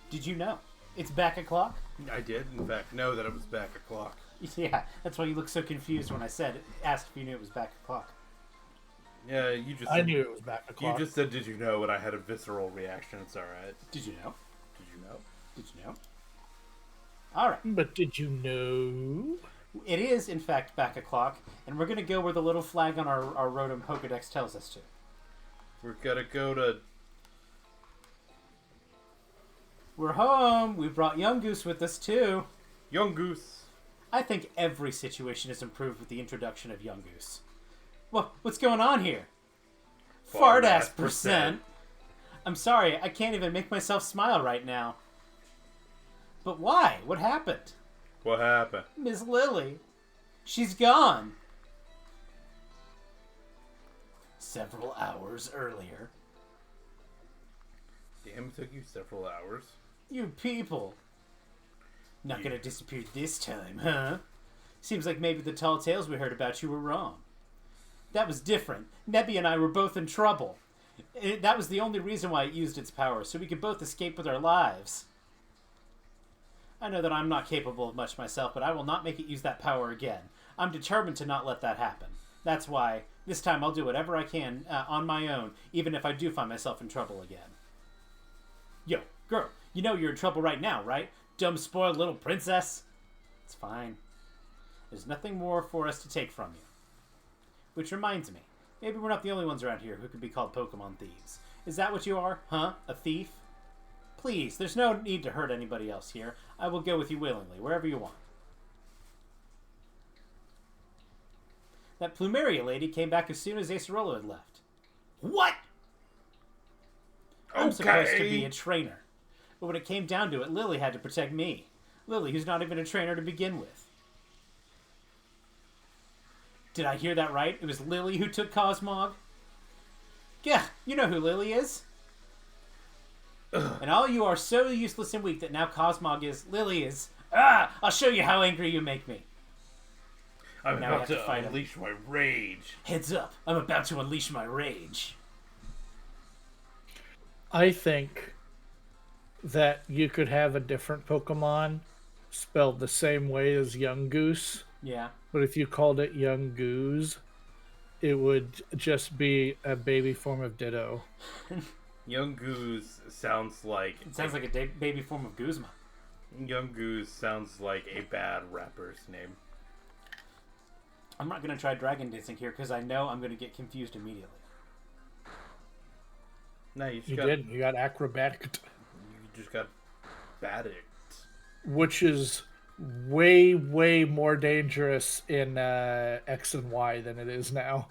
Did you know? It's back o'clock? I did, in fact, know that it was back o'clock. Yeah, that's why you looked so confused when I asked if you knew it was back o'clock. Yeah, you just I said, knew it was back o'clock. You just said, did you know, and I had a visceral reaction. It's alright. Did you know? Did you know? Did you know? Alright. But did you know? It is, in fact, back o'clock, and we're going to go where the little flag on our Rotom Pokedex tells us to. We're gonna go to... We're home! We brought Young Goose with us, too. Young Goose. I think every situation is improved with the introduction of Young Goose. What's going on here? Fart-ass percent. I'm sorry, I can't even make myself smile right now. But why? What happened? What happened? Miss Lily. She's gone. Several hours earlier. Damn, it took you several hours. You people. Not gonna disappear this time, huh? Seems like maybe the tall tales we heard about you were wrong. That was different. Nebby and I were both in trouble. That was the only reason why it used its power, so we could both escape with our lives. I know that I'm not capable of much myself, but I will not make it use that power again. I'm determined to not let that happen. That's why, this time I'll do whatever I can on my own, even if I do find myself in trouble again. Yo, girl, you know you're in trouble right now, right? Dumb, spoiled little princess. It's fine. There's nothing more for us to take from you. Which reminds me, maybe we're not the only ones around here who could be called Pokemon thieves. Is that what you are, huh? A thief? Please, there's no need to hurt anybody else here. I will go with you willingly, wherever you want. That Plumeria lady came back as soon as Acerola had left. What? I'm supposed to be a trainer. But when it came down to it, Lily had to protect me. Lily, who's not even a trainer to begin with. Did I hear that right? It was Lily who took Cosmog? Yeah, you know who Lily is. And all you are so useless and weak that now Cosmog is... Lily is... I'll show you how angry you make me. I'm Now about to unleash my rage. Heads up, I'm about to unleash my rage. I think that you could have a different Pokemon spelled the same way as Young Goose. Yeah. But if you called it Young Goose, it would just be a baby form of Ditto. Young Goose sounds like... It sounds like a baby form of Guzma. Young Goose sounds like a bad rapper's name. I'm not going to try Dragon Dancing here because I know I'm going to get confused immediately. No, you did. You got acrobatic. You just got batted. Which is way, way more dangerous in X and Y than it is now.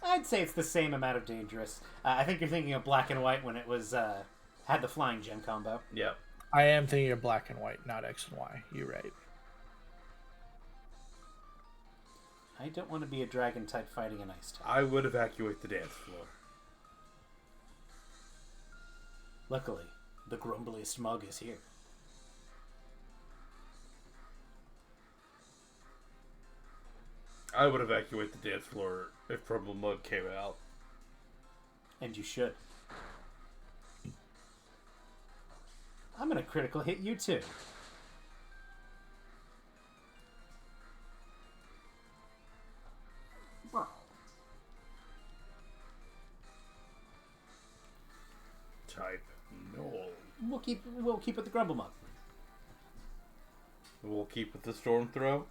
I'd say it's the same amount of dangerous. I think you're thinking of Black and White when it was had the flying gem combo. Yep. I am thinking of Black and White, not X and Y. You're right. I don't want to be a dragon type fighting an ice type. I would evacuate the dance floor. Luckily, the grumbliest mug is here. I would evacuate the dance floor if Purple Mug came out. And you should. I'm going to critical hit you too. Type null. We'll keep with the grumble mug. We'll keep with the storm throw.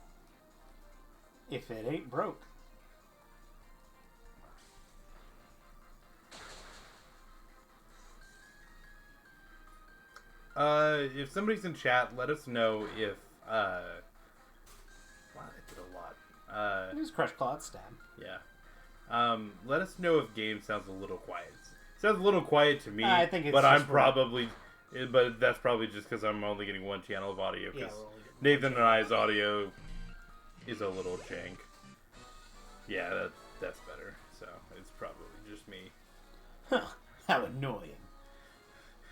If it ain't broke. If somebody's in chat, let us know if wow, that did a lot. It was Crush Claw stab. Yeah. Let us know if game sounds a little quiet. Sounds a little quiet to me. I think it's but just I'm probably, but that's probably just because I'm only getting one channel of audio. Because Nathan and I's audio is a little jank. Yeah, that's better. So it's probably just me. Huh? How annoying!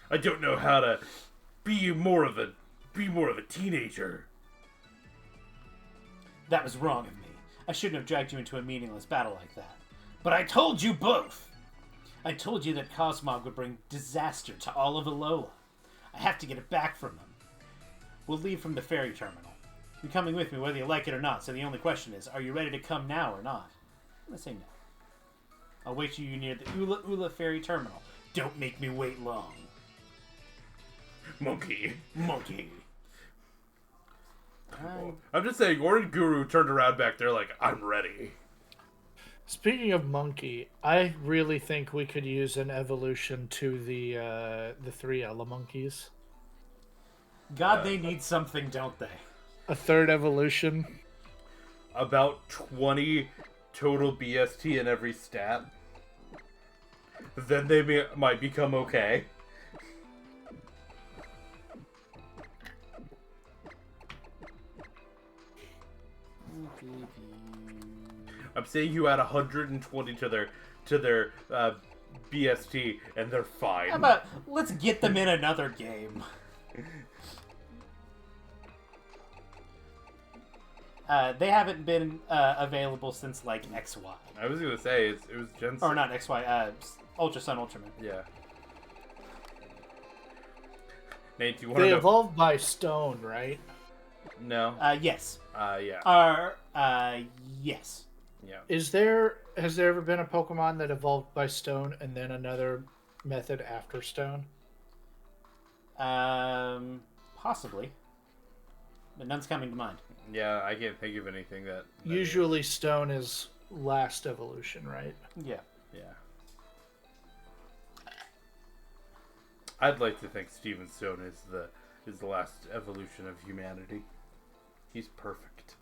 I don't know how to be more of a teenager. That was wrong of me. I shouldn't have dragged you into a meaningless battle like that. But I told you both! I told you that Cosmog would bring disaster to all of Alola. I I have to get it back from them. We'll leave from the ferry terminal. You're coming with me whether you like it or not, so the only question is, are you ready to come now or not? I'm going to say no. I'll wait for you near the Ula Ula ferry terminal. Don't make me wait long. Monkey. I'm just saying, Orange Guru turned around back there like, I'm ready. Speaking of monkey, I really think we could use an evolution to the three Ella monkeys. God, they need something, don't they? A third evolution. About 20 total BST in every stat. Then they might become okay. I'm saying you add 120 to their BST and they're fine. How about let's get them in another game? They haven't been available since like XY. I was gonna say it was Gen. Or not XY. Ultra Sun Ultraman. Yeah. Nate, do you want to They know? evolved by stone, right? No. Yes. Yeah. Yes. Yeah. Has there ever been a Pokemon that evolved by stone and then another method after stone? Possibly. But none's coming to mind. Yeah, I can't think of anything that Usually stone is last evolution, right? Yeah. Yeah. I'd like to think Steven Stone is the last evolution of humanity. He's perfect.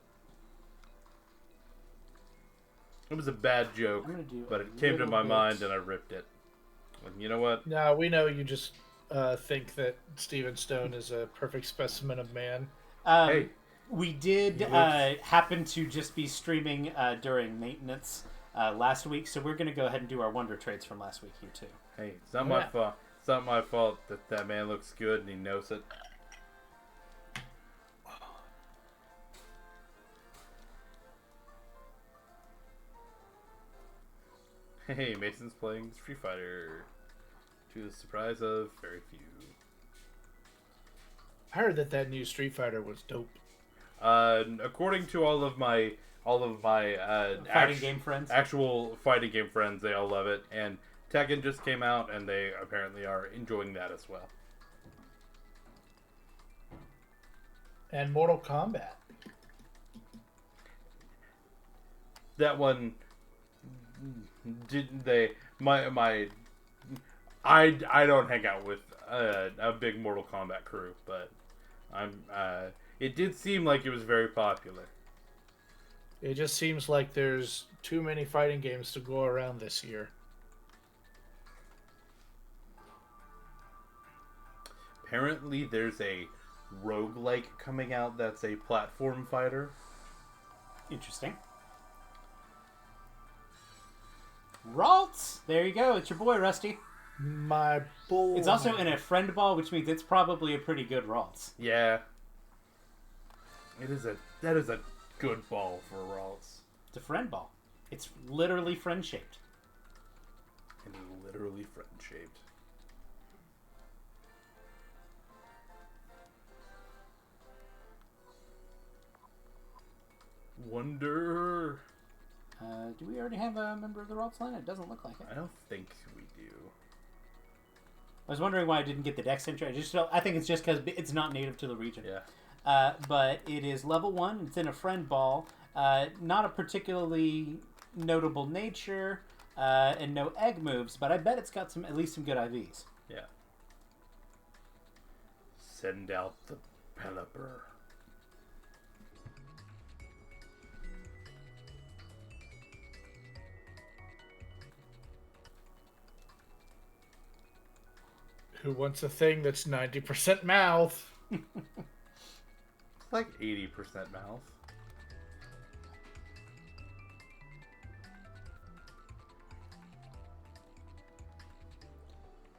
It was a bad joke, but it came to my mind and I ripped it. And you know what? No, we know you just think that Steven Stone is a perfect specimen of man. Hey. We did happen to just be streaming during maintenance last week, so we're going to go ahead and do our Wonder Trades from last week here, too. Hey, it's not my fault. It's not my fault that man looks good and he knows it. Hey, Mason's playing Street Fighter, to the surprise of very few. I heard that new Street Fighter was dope. According to all of my Fighting game friends? actual fighting game friends, they all love it. And Tekken just came out, and they apparently are enjoying that as well. And Mortal Kombat. That one didn't they? I don't hang out with a big Mortal Kombat crew, but it did seem like it was very popular. It just seems like there's too many fighting games to go around this year. Apparently, there's a roguelike coming out that's a platform fighter. Interesting. Ralts! There you go. It's your boy, Rusty. My boy. It's also in a friend ball, which means it's probably a pretty good Ralts. Yeah. That is a good ball for Ralts. It's a friend ball. It's literally friend-shaped. And literally friend-shaped. Wonder. Do we already have a member of the Ralts line? It doesn't look like it. I don't think we do. I was wondering why I didn't get the Dex entry. I think it's just because it's not native to the region. Yeah. But it is level 1. It's in a friend ball. Not a particularly notable nature, and no egg moves. But I bet it's got at least some good IVs. Yeah. Send out the Pelipper. Who wants a thing that's 90% mouth? It's like 80% mouth.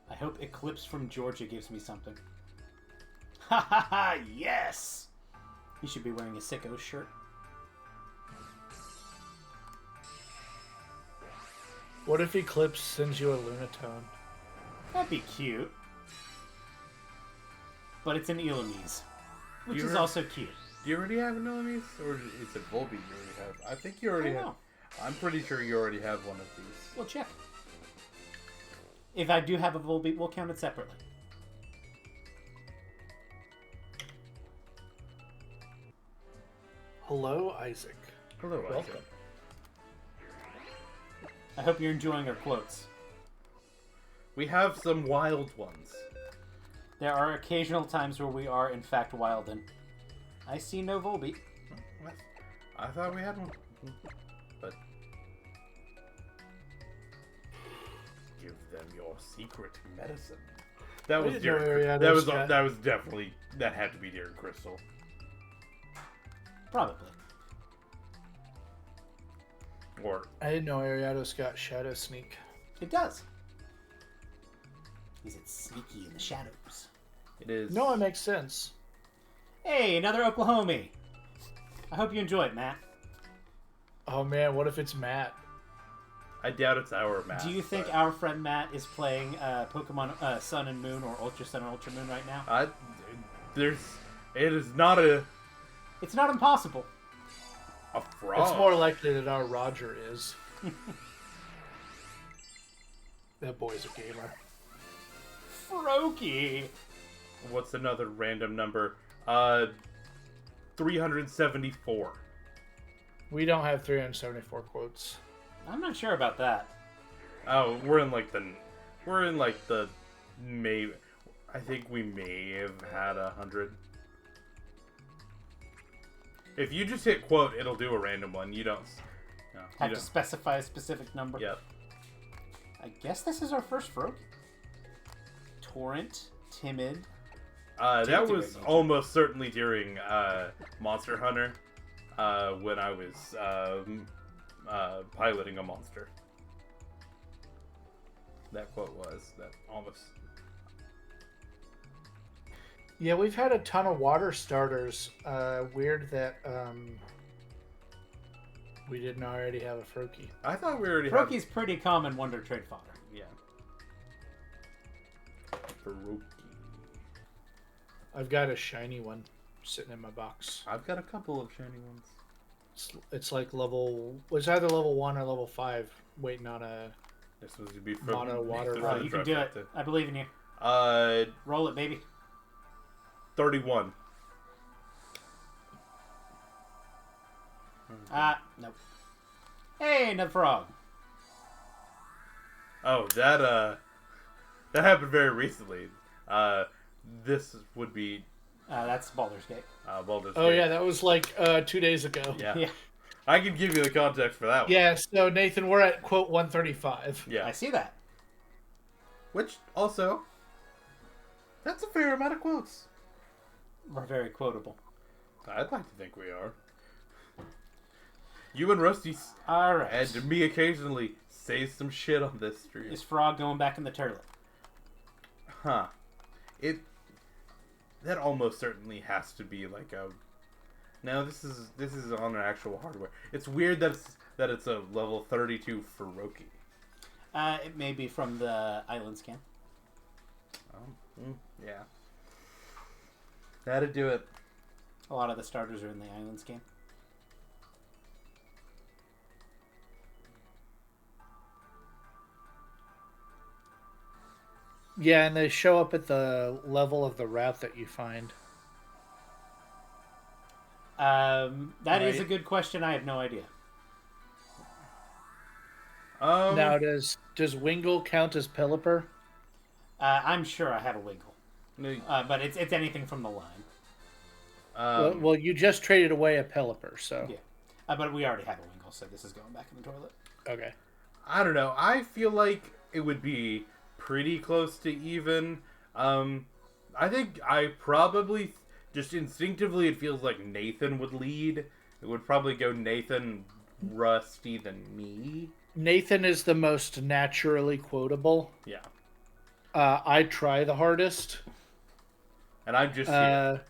I hope Eclipse from Georgia gives me something. Ha ha ha! Yes! You should be wearing a Sicko shirt. What if Eclipse sends you a Lunatone? That'd be cute. but it's an Elamese, which You is heard- also cute. Do you already have an Elamese? Or is it Volbeat you already have? I think you already I don't have. know. I'm pretty sure you already have one of these. We'll check. If I do have a Volbeat, we'll count it separately. Hello, Isaac. Hello, Welcome. Isaac. I hope you're enjoying our quotes. We have some wild ones. There are occasional times where we are, in fact, Wilden. I see no Volbeat. I thought we had one. But give them your secret medicine. That was didn't know Deer. Ariados That was got- that was definitely that had to be Deer Crystal. Probably. Or I didn't know Ariados got Shadow Sneak. It does. Is it sneaky in the shadows? it is. No, it makes sense. Hey, another Oklahoma. I hope you enjoy it, Matt. Oh man, what if it's Matt? I doubt it's our math. Do you think but our friend Matt is playing Pokemon Sun and Moon or Ultra Sun and Ultra Moon right now? It is not a It's not impossible. fraud. It's more likely that our Roger is. That boy's a gamer. Froakie. What's another random number? 374. We don't have 374 quotes. I'm not sure about that. Oh, we're in like the may. I think we may have had 100. If you just hit quote, it'll do a random one. You don't. No, Have you to don't. specify a specific number. Yep. I guess this is our first Froakie. Torrent, Timid. That Timothy was Ranger. almost certainly during Monster Hunter, when I was piloting a monster. That quote was that almost. Yeah, we've had a ton of water starters. Weird that we didn't already have a Froakie. I thought we already Froakie's pretty common Wonder Trade fodder. had. Yeah. Faroki. I've got a shiny one sitting in my box. I've got a couple of shiny ones. It's like it's either level 1 or level 5, waiting on a... This was to be Mono water Nathan run. from You can the do draft it. I believe in you. captain. Roll it, baby. 31. Nope. Hey, another frog. Oh, that happened very recently. This would be That's Baldur's Gate. Baldur's Oh Gate. yeah, that was like 2 days ago. Yeah. Yeah, I can give you the context for that one. Yeah, so Nathan, we're at quote 135. Yeah. I see that. Which also, that's a fair amount of quotes. We're very quotable. I'd like to think we are. You and Rusty All right. and me occasionally say some shit on this stream. Is Frog going back in the turlet? Huh. That almost certainly has to be like a. No, this is on an actual hardware. It's weird that it's a level 32 Faroki. It may be from the island scan. Yeah. That'd do it. A lot of the starters are in the island scan. Yeah, and they show up at the level of the route that you find. That is Right. a good question. I have no idea. Now, does Wingle count as Pelipper? I'm sure I have a wiggle, no, but it's anything from the line. Well, you just traded away a Pelipper, so... Yeah, but we already have a wiggle, so this is going back in the toilet. Okay. I don't know. I feel like it would be pretty close to even. I think I probably just instinctively it feels like Nathan would lead. It would probably go Nathan, Rusty, then me. Nathan is the most naturally quotable. Yeah, I try the hardest. and I'm just here.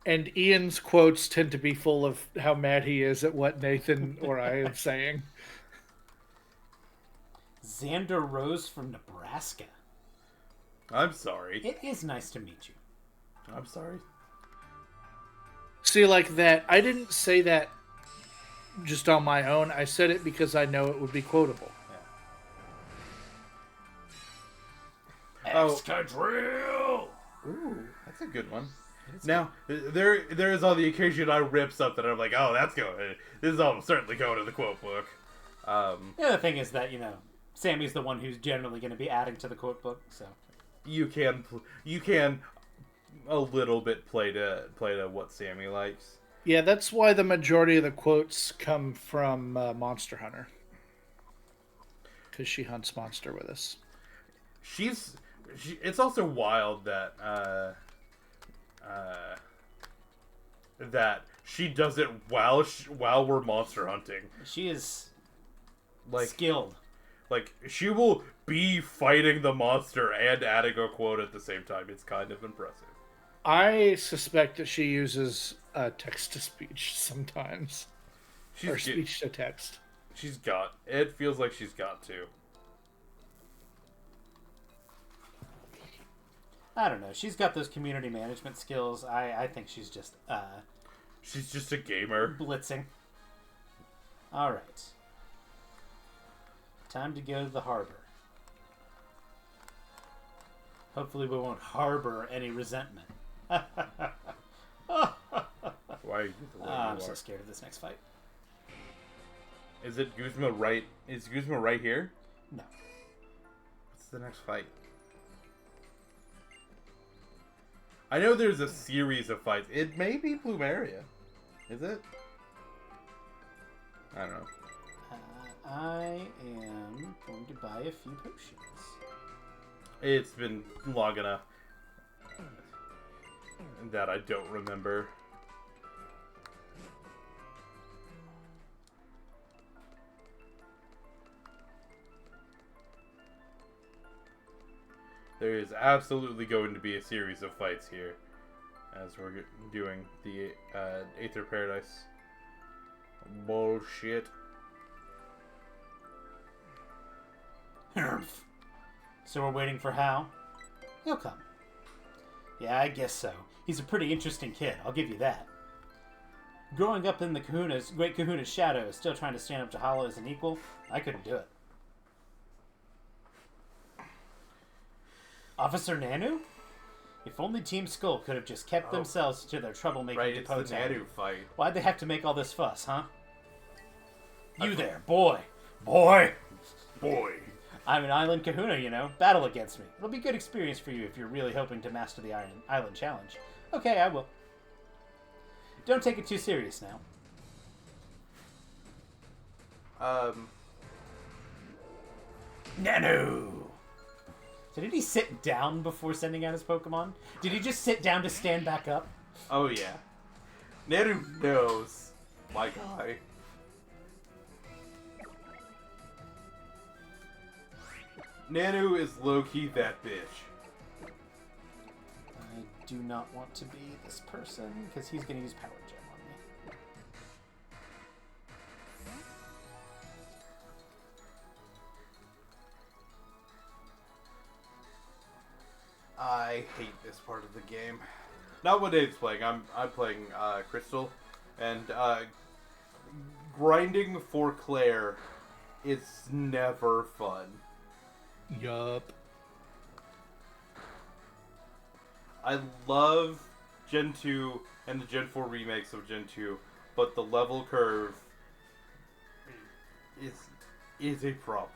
And Ian's quotes tend to be full of how mad he is at what Nathan or I am saying. Xander Rose from Nebraska. I'm sorry. It is nice to meet you. I'm sorry. See, like that, I didn't say that just on my own. I said it because I know it would be quotable. Excadrill! Ooh, that's a good one. Now, there is on the occasion I rip something and I'm like, oh, that's going. This is almost certainly going to the quote book. The other thing is that, Sammy's the one who's generally going to be adding to the quote book, so. You can a little bit play to what Sammy likes. Yeah, that's why the majority of the quotes come from Monster Hunter. Because she hunts monster with us. It's also wild that that she does it while we're monster hunting. She is skilled. Like, she will be fighting the monster and adding a quote at the same time. It's kind of impressive. I suspect that she uses text-to-speech sometimes. Or speech-to-text. It feels like she's got to. I don't know. She's got those community management skills. I think she's just... she's just a gamer. Blitzing. Alright. Time to go to the harbor. Hopefully we won't harbor any resentment. Why are you the way I'm you so are? scared of this next fight. Is it Guzma right? Is Guzma right here? No. What's the next fight? I know there's a series of fights. It may be Plumeria. Is it? I don't know. I am going to buy a few potions. It's been long enough that I don't remember. There is absolutely going to be a series of fights here as we're doing the Aether Paradise. Bullshit. So we're waiting for Hal? He'll come. Yeah, I guess so. He's a pretty interesting kid, I'll give you that. Growing up in the Great Kahuna's shadow, still trying to stand up to Hollow as an equal, I couldn't do it. Officer Nanu? If only Team Skull could have just kept themselves to their troublemaking Right, it's the Depot-town. Nanu fight. Why'd they have to make all this fuss, huh? You there, boy! Boy! Boy. I'm an Island Kahuna, Battle against me. It'll be a good experience for you if you're really hoping to master the Island Challenge. Okay, I will. Don't take it too serious now. Nanu! So did he sit down before sending out his Pokemon? Did he just sit down to stand back up? Oh, yeah. Nanu knows. My guy. Nanu is low-key that bitch. I do not want to be this person, because he's going to use Power Gem on me. I hate this part of the game. Not what Dave's playing. I'm playing Crystal, and grinding for Claire is never fun. Yup. I love Gen 2 and the Gen 4 remakes of Gen 2, but the level curve is a problem.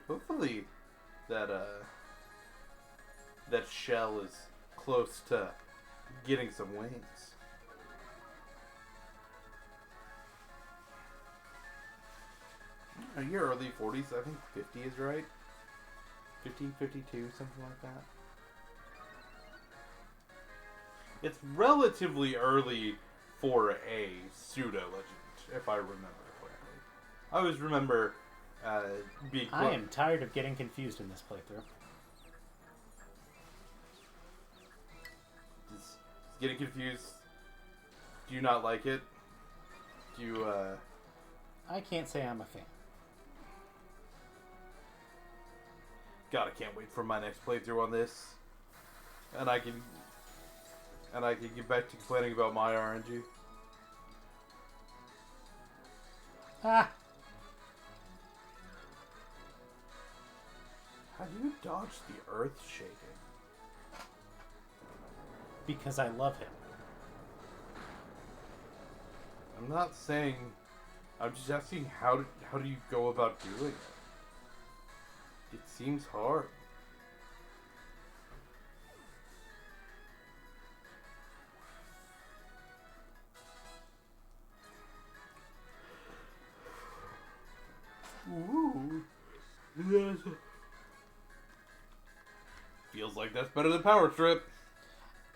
Hopefully that shell is close to getting some wings. Are you early 40s? I think 50 is right. 50, 52, something like that. It's relatively early for a pseudo-legend, if I remember correctly. I always remember being... I am tired of getting confused in this playthrough. Getting confused. Do you not like it? Do you, I can't say I'm a fan. God, I can't wait for my next playthrough on this. And I can get back to complaining about my RNG. Ah! How do you dodge the earth shaking? Because I love him. I'm not saying... I'm just asking how do you go about doing it? It seems hard. Ooh. Feels like that's better than Power Trip.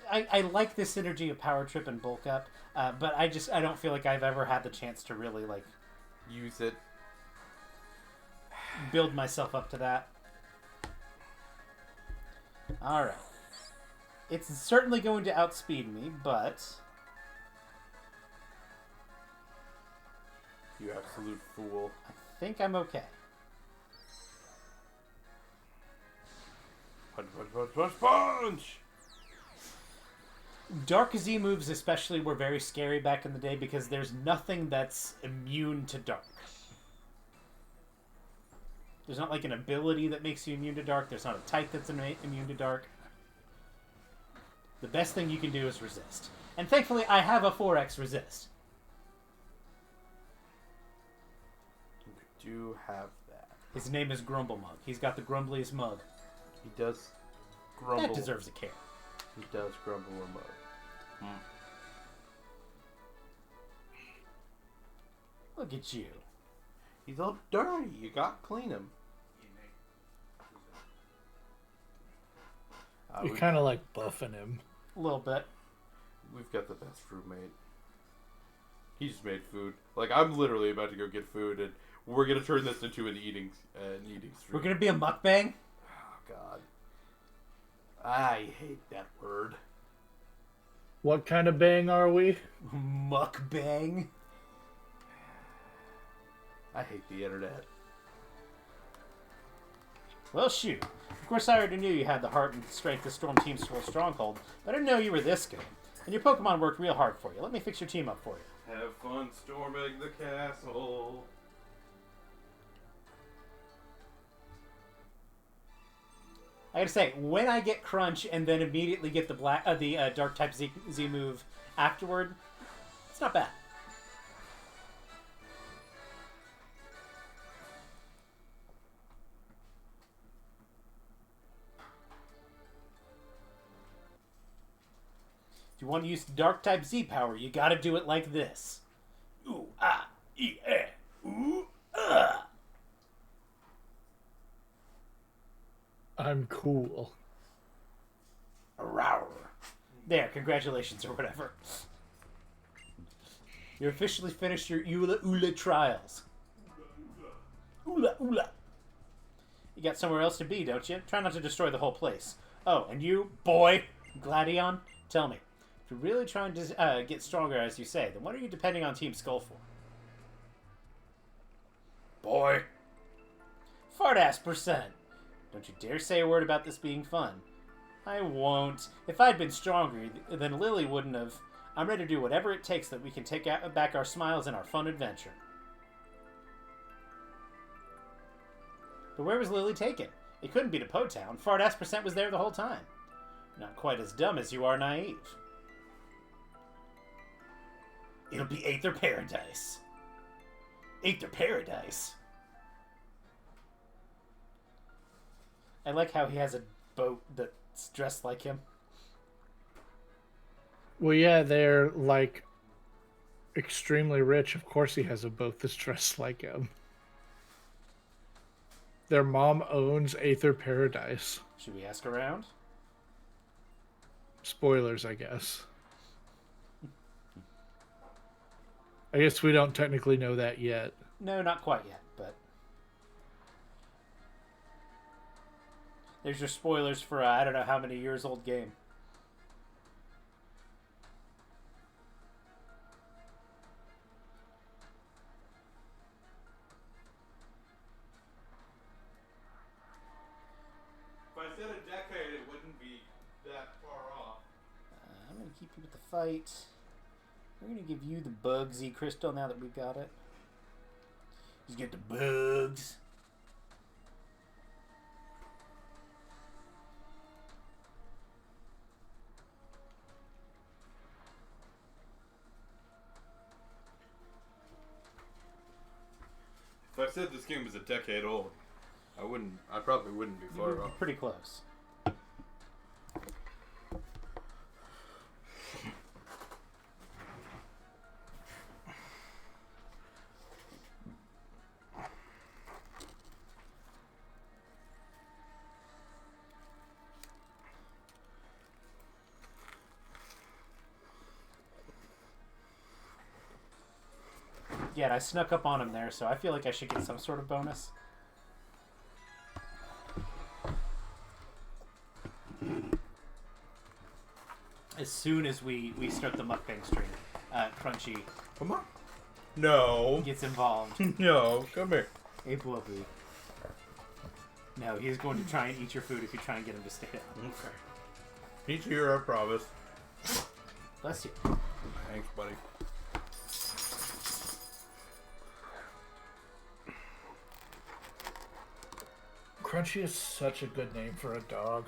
I like the synergy of Power Trip and Bulk Up, but I don't feel like I've ever had the chance to really like Use it. build myself up to that. All right, it's certainly going to outspeed me, but You absolute fool. I think I'm okay. Punch, punch, punch, punch, punch! Dark Z moves especially were very scary back in the day because there's nothing that's immune to dark. There's not like an ability that makes you immune to dark. There's not a type that's immune to dark. The best thing you can do is resist. And thankfully, I have a 4x resist. You do have that. His name is Grumble Mug. He's got the grumbliest mug. He does grumble. That deserves a care. He does grumble a mug. Look at you. He's all dirty. You got to clean him. You're kind of like buffing him. A little bit. We've got the best roommate. He just made food. Like, I'm literally about to go get food, and we're going to turn this into an eating stream. We're going to be a mukbang? Oh, God. I hate that word. What kind of bang are we? Mukbang? I hate the internet. Well, shoot. Of course, I already knew you had the heart and strength to storm Team Swirl Stronghold, but I didn't know you were this good. And your Pokemon worked real hard for you. Let me fix your team up for you. Have fun storming the castle. I gotta say, when I get Crunch and then immediately get the Dark type Z move afterward, it's not bad. If you want to use Dark type Z power, you gotta do it like this. Ooh, ah, ee, eh, ooh, ah. I'm cool. Rawr. There, congratulations or whatever. You officially finished your Ula trials. Ula. You got somewhere else to be, don't you? Try not to destroy the whole place. Oh, and you, boy, Gladion, tell me. If you're really trying to get stronger, as you say, then what are you depending on Team Skull for? Boy. Fart-ass percent. Don't you dare say a word about this being fun. I won't. If I'd been stronger, then Lily wouldn't have. I'm ready to do whatever it takes that we can take back our smiles and our fun adventure. But where was Lily taken? It couldn't be to Po Town. Fart-ass percent was there the whole time. Not quite as dumb as you are naive. It'll be Aether Paradise. Aether Paradise? I like how he has a boat that's dressed like him. Well, yeah, they're like extremely rich. Of course, he has a boat that's dressed like him. Their mom owns Aether Paradise. Should we ask around? Spoilers, I guess. I guess we don't technically know that yet. No, not quite yet, but... There's your spoilers for I don't know how many years old game. keep you with the fight. We're gonna give you the Bugsy crystal now that we've got it. Just get the bugs. If I said this game was a decade old, I probably wouldn't be far off. Pretty close. Yeah, and I snuck up on him there, so I feel like I should get some sort of bonus. As soon as we start the mukbang stream, Crunchy Come on. No. gets involved. No, come here. Hey, Blubby. No, he is going to try and eat your food if you try and get him to stay down. Okay. He's here, I promise. Bless you. Thanks, buddy. Crunchy is such a good name for a dog.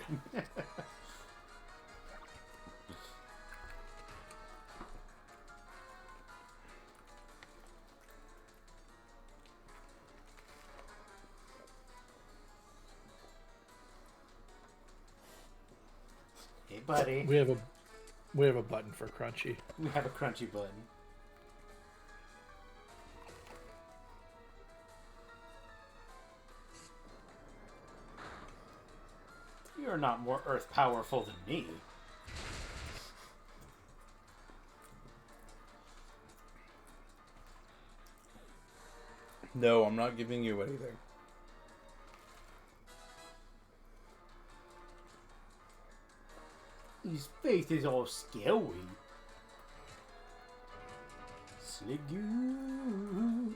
Hey, buddy. We have a button for Crunchy. We have a Crunchy button. You're not more earth powerful than me. No, I'm not giving you anything. His face is all scary. Sligoo.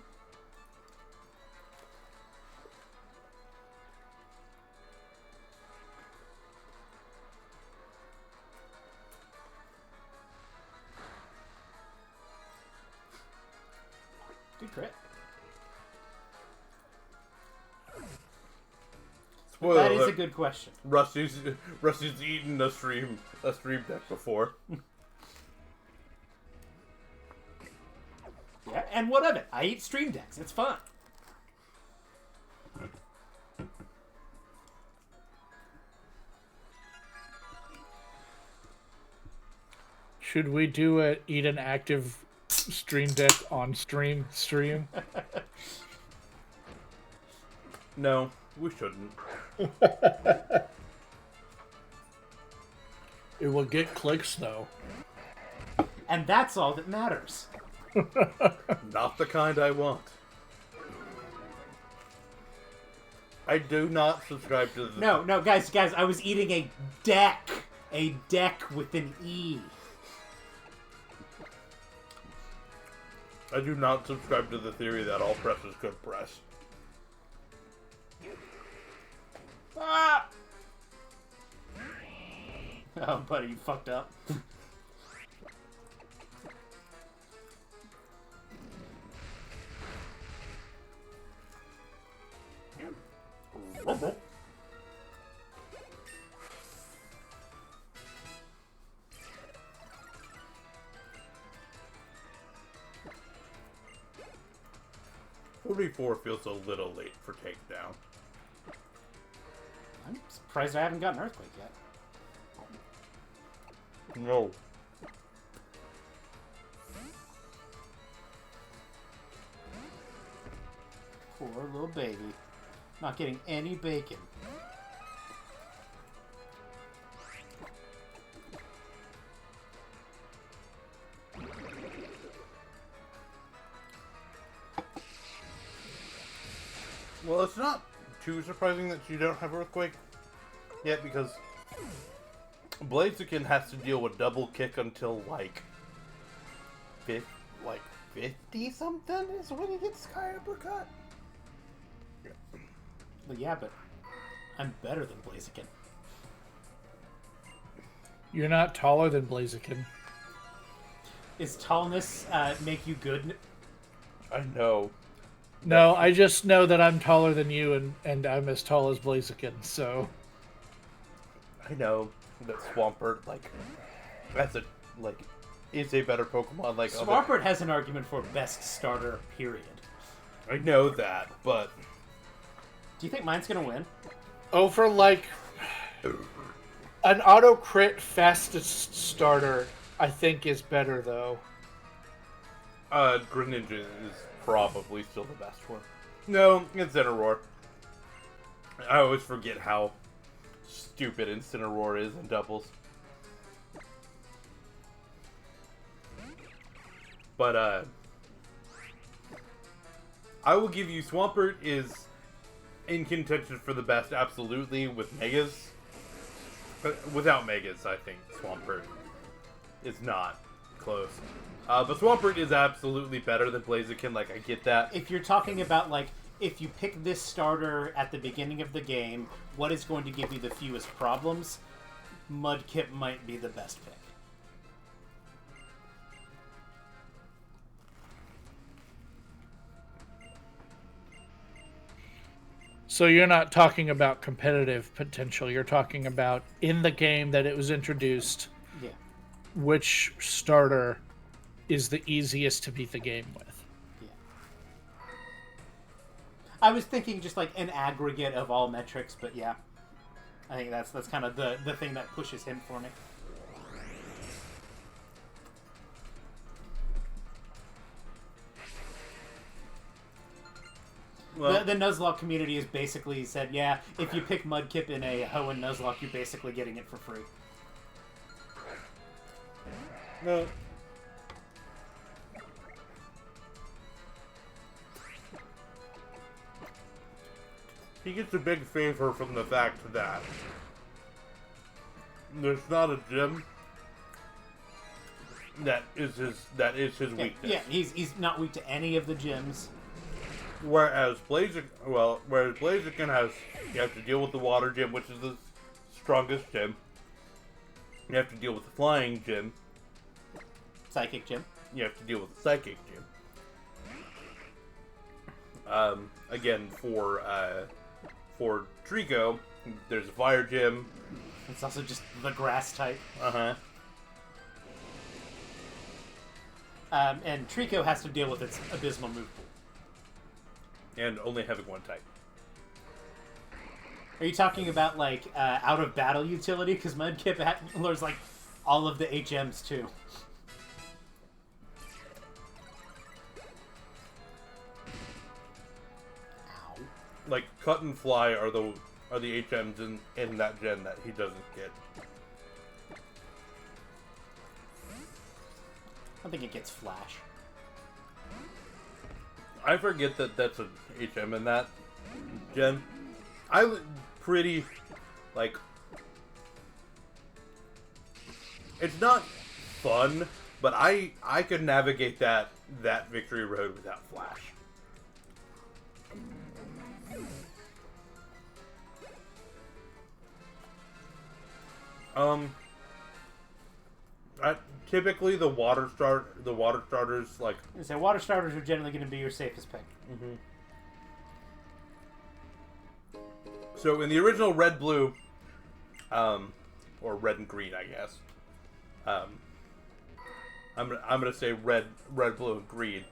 Good crit. Spoiler That is alert. a good question. Rusty's eaten a stream deck before. Yeah, and what of it? I eat stream decks. It's fun. Should we do a eat an active stream deck on stream? No, we shouldn't. It will get clicks though. And that's all that matters. Not the kind I want. I do not subscribe to the... No, guys, I was eating a deck. A deck with an E. I do not subscribe to the theory that all press is good press. Ah! Oh, buddy, you fucked up. $44 feels a little late for takedown. I'm surprised I haven't gotten Earthquake yet. No. Poor little baby. Not getting any bacon. Well, it's not too surprising that you don't have Earthquake yet, because Blaziken has to deal with double kick until like 50 something is when he gets Sky Uppercut. Well, yeah, but I'm better than Blaziken. You're not taller than Blaziken. Is tallness make you good? I know. No, I just know that I'm taller than you, and I'm as tall as Blaziken, so... I know that Swampert, like, is a better Pokemon, like... Swampert has an argument for best starter, period. I know that, but... Do you think mine's gonna win? Over, like... An auto-crit fastest starter, I think, is better, though. Greninja is probably still the best one. No, Incineroar. I always forget how stupid Incineroar is in doubles. But, I will give you Swampert is in contention for the best, absolutely, with Megas. But without Megas, I think Swampert is not close. But Swampert is absolutely better than Blaziken, like, I get that. If you're talking about, like, if you pick this starter at the beginning of the game, what is going to give you the fewest problems? Mudkip might be the best pick. So you're not talking about competitive potential. You're talking about in the game that it was introduced, Yeah. which starter is the easiest to beat the game with. Yeah. I was thinking just like an aggregate of all metrics, but yeah. I think that's kind of the thing that pushes him for me. Well, The Nuzlocke community has basically said, yeah, if you pick Mudkip in a Hoenn Nuzlocke, you're basically getting it for free. no. He gets a big favor from the fact that there's not a gym that is his weakness. Yeah, he's not weak to any of the gyms. Whereas Blaziken has, you have to deal with the water gym, which is the strongest gym. You have to deal with the flying gym. Psychic gym. You have to deal with the psychic gym. Again, for Trico, there's a fire gym. It's also just the grass type. Uh-huh. And Trico has to deal with its abysmal move pool. And only having one type. Are you talking about, like, out of battle utility? Because Mudkip learns, like, all of the HMs, too. Ow. Like, Cut and Fly are the HMs in that gen that he doesn't get. I don't think it gets Flash. I forget that that's an HM in that gen. I pretty, like, it's not fun, but I could navigate that victory road without Flash. Typically the water starters, like... So water starters are generally going to be your safest pick. Mm-hmm. So in the original Red Blue, or Red and Green, I guess. I'm gonna say Red, Blue, and Green.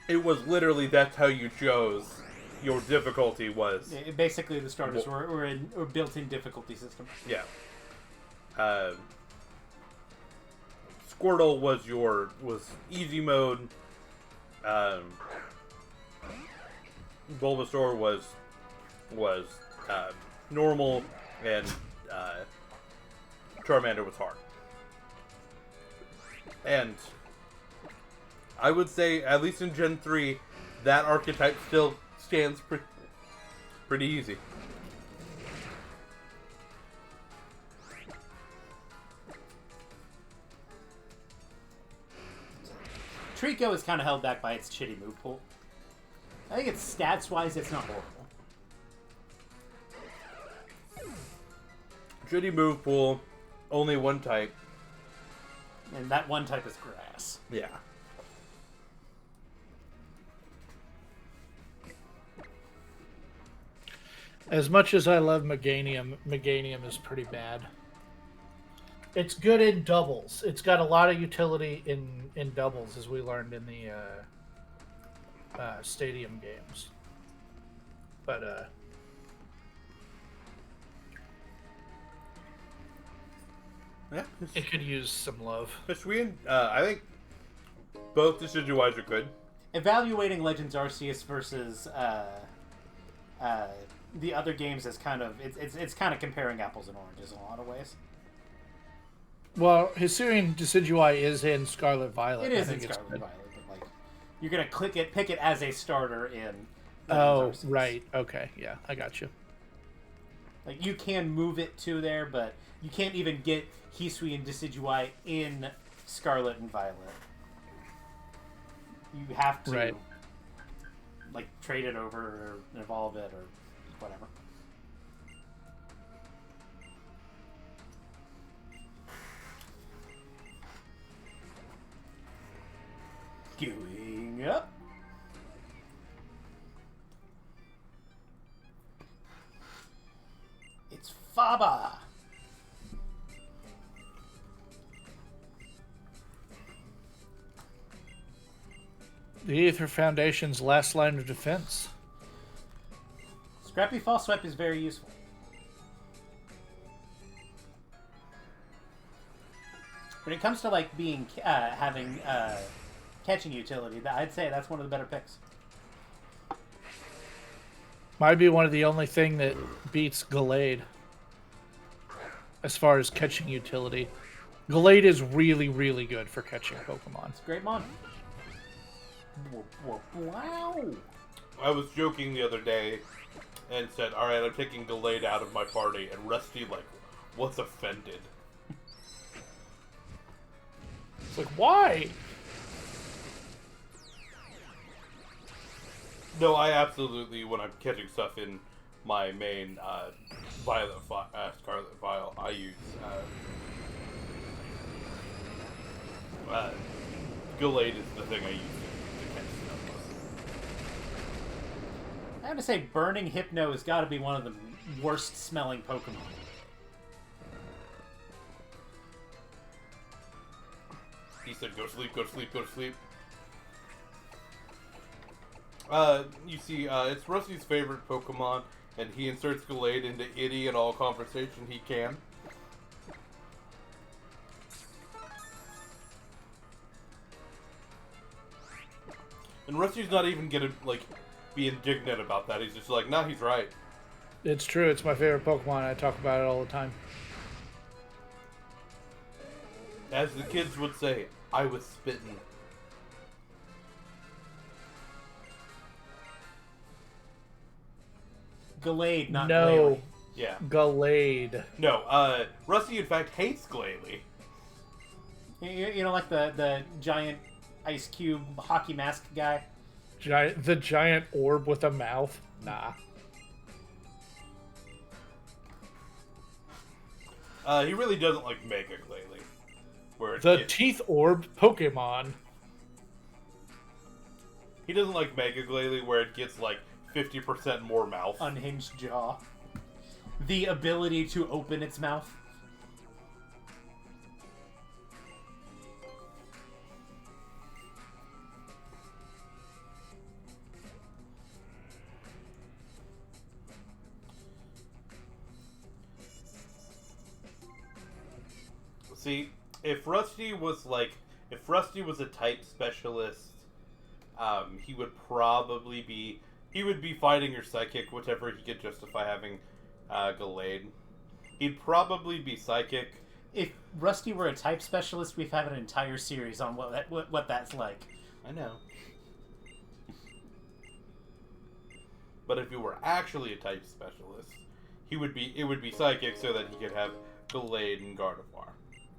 It was literally that's how you chose. Your difficulty was... Yeah, basically, the starters were built-in difficulty system. Yeah. Squirtle was easy mode. Bulbasaur was normal, and Charmander was hard. And I would say, at least in Gen 3, that archetype still stands pretty easy. Trico is kind of held back by its shitty move pool. I think it's stats-wise, it's not horrible. Shitty move pool, only one type. And that one type is grass. Yeah. As much as I love Meganium is pretty bad. It's good in doubles. It's got a lot of utility in doubles, as we learned in the stadium games. But Yeah. it could use some love. I think both Decidueyes are good. Evaluating Legends Arceus versus the other games is kind of it's kind of comparing apples and oranges in a lot of ways. Well, Hisuian Decidueye is in Scarlet Violet. It is in Scarlet Violet, but like you're gonna pick it as a starter in. Legends Arceus. Right. Okay. Yeah, I got you. Like you can move it to there, but you can't even get Hisuian Decidueye in Scarlet and Violet. You have to like trade it over or evolve it or whatever. Going up. It's Faba. The Aether Foundation's last line of defense. Scrappy False Swipe is very useful. When it comes to like being having catching utility, I'd say that's one of the better picks. Might be one of the only thing that beats Gallade as far as catching utility. Gallade is really, really good for catching Pokemon. It's a great mon. Wow. I was joking the other day and said, "Alright, I'm taking Gallade out of my party," and Rusty was offended. It's like, why? No, I absolutely, when I'm catching stuff in my main Scarlet Vial, I use Gallade is the thing I use to catch stuff with. I have to say, Burning Hypno has got to be one of the worst smelling Pokemon. He said, "Go to sleep, go to sleep, go to sleep." You see, it's Rusty's favorite Pokemon, and he inserts Gallade into any and all conversation he can. And Rusty's not even gonna, be indignant about that. He's just like, nah, he's right. It's true. It's my favorite Pokemon. I talk about it all the time. As the kids would say, I was spitting. Gallade, not No. Glalie. Yeah. Gallade. No, Rusty in fact hates Glalie. You know, like the giant ice cube hockey mask guy? The giant orb with a mouth? Nah. He really doesn't like Mega Glalie. Where The teeth orb Pokemon. He doesn't like Mega Glalie where it gets 50% more mouth. Unhinged jaw. The ability to open its mouth. See, if Rusty was a type specialist, he would probably be. He would be fighting your Psychic, whichever he could justify having Gallade. He'd probably be Psychic. If Rusty were a type specialist, we've had an entire series on what that's like. I know. But if he were actually a type specialist, it would be Psychic so that he could have Gallade and Gardevoir.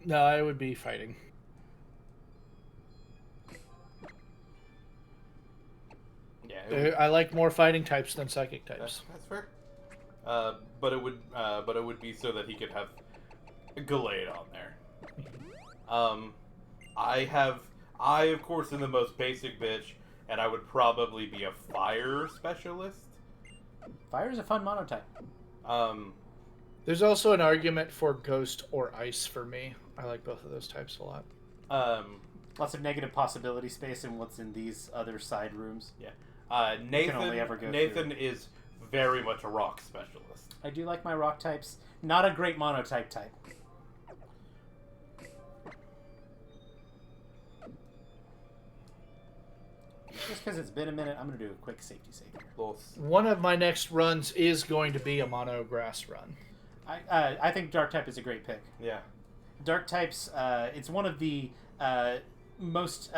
No, I would be fighting. Yeah, I like more fighting types than psychic types. That's fair. But it would be so that he could have Gallade on there. I of course am the most basic bitch, and I would probably be a fire specialist. Fire is a fun monotype. There's also an argument for ghost or ice for me. I like both of those types a lot. Lots of negative possibility space in what's in these other side rooms. Yeah. Nathan is very much a rock specialist. I do like my rock types. Not a great monotype type. Just because it's been a minute, I'm going to do a quick safety save here. One of my next runs is going to be a mono grass run. I think dark type is a great pick. Yeah. Dark types, it's one of the most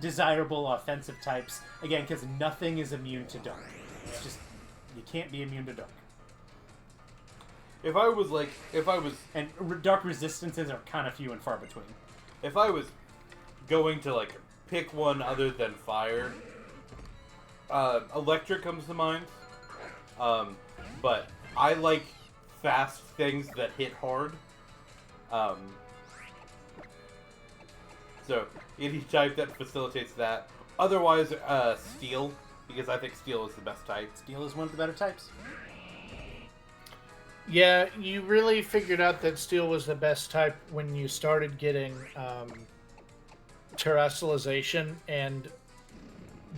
desirable offensive types. Again, because nothing is immune to dark. It's just, you can't be immune to dark. And dark resistances are kind of few and far between. If I was going to, like, pick one other than fire, electric comes to mind. But I like fast things that hit hard. So any type that facilitates that. Otherwise, steel, because I think steel is the best type. Steel is one of the better types. Yeah, you really figured out that steel was the best type when you started getting terrestrialization, and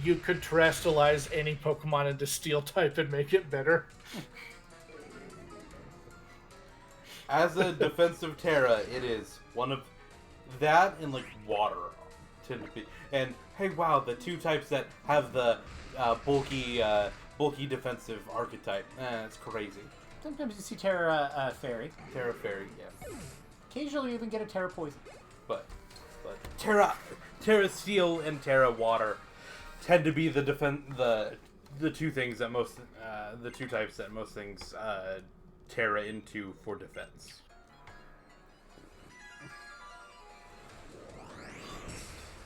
you could terrestrialize any Pokemon into steel type and make it better. As a defensive Terra, it is one of that and like water tend to be. And hey, wow, the two types that have the bulky defensive archetype. It's crazy. Sometimes you see Terra Fairy. Terra Fairy, yeah. Occasionally you even get a Terra Poison. But Terra Steel and Terra Water tend to be the two things that most the two types that most things Terra into for defense.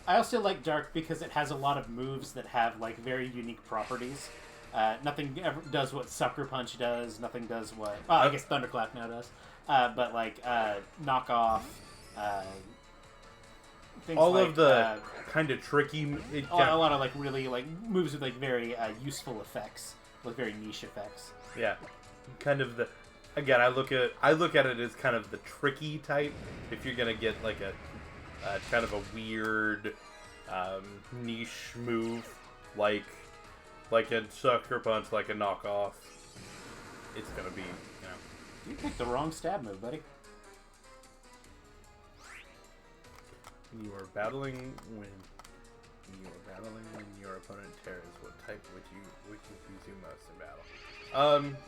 I also like Dark because it has a lot of moves that have like very unique properties. Nothing ever does what Sucker Punch does. Nothing does what... Well, I guess Thunderclap now does. But like Knock Off... all like, of the kind of tricky... A lot of like really like moves with like very useful effects. With very niche effects. Yeah. Kind of the... Again, I look at it as kind of the tricky type. If you're going to get like a kind of a weird niche move like a Sucker Punch, like a knockoff, it's gonna be, you know. You picked the wrong stab move, buddy. When you are battling when your opponent tears, what type would you use most in battle?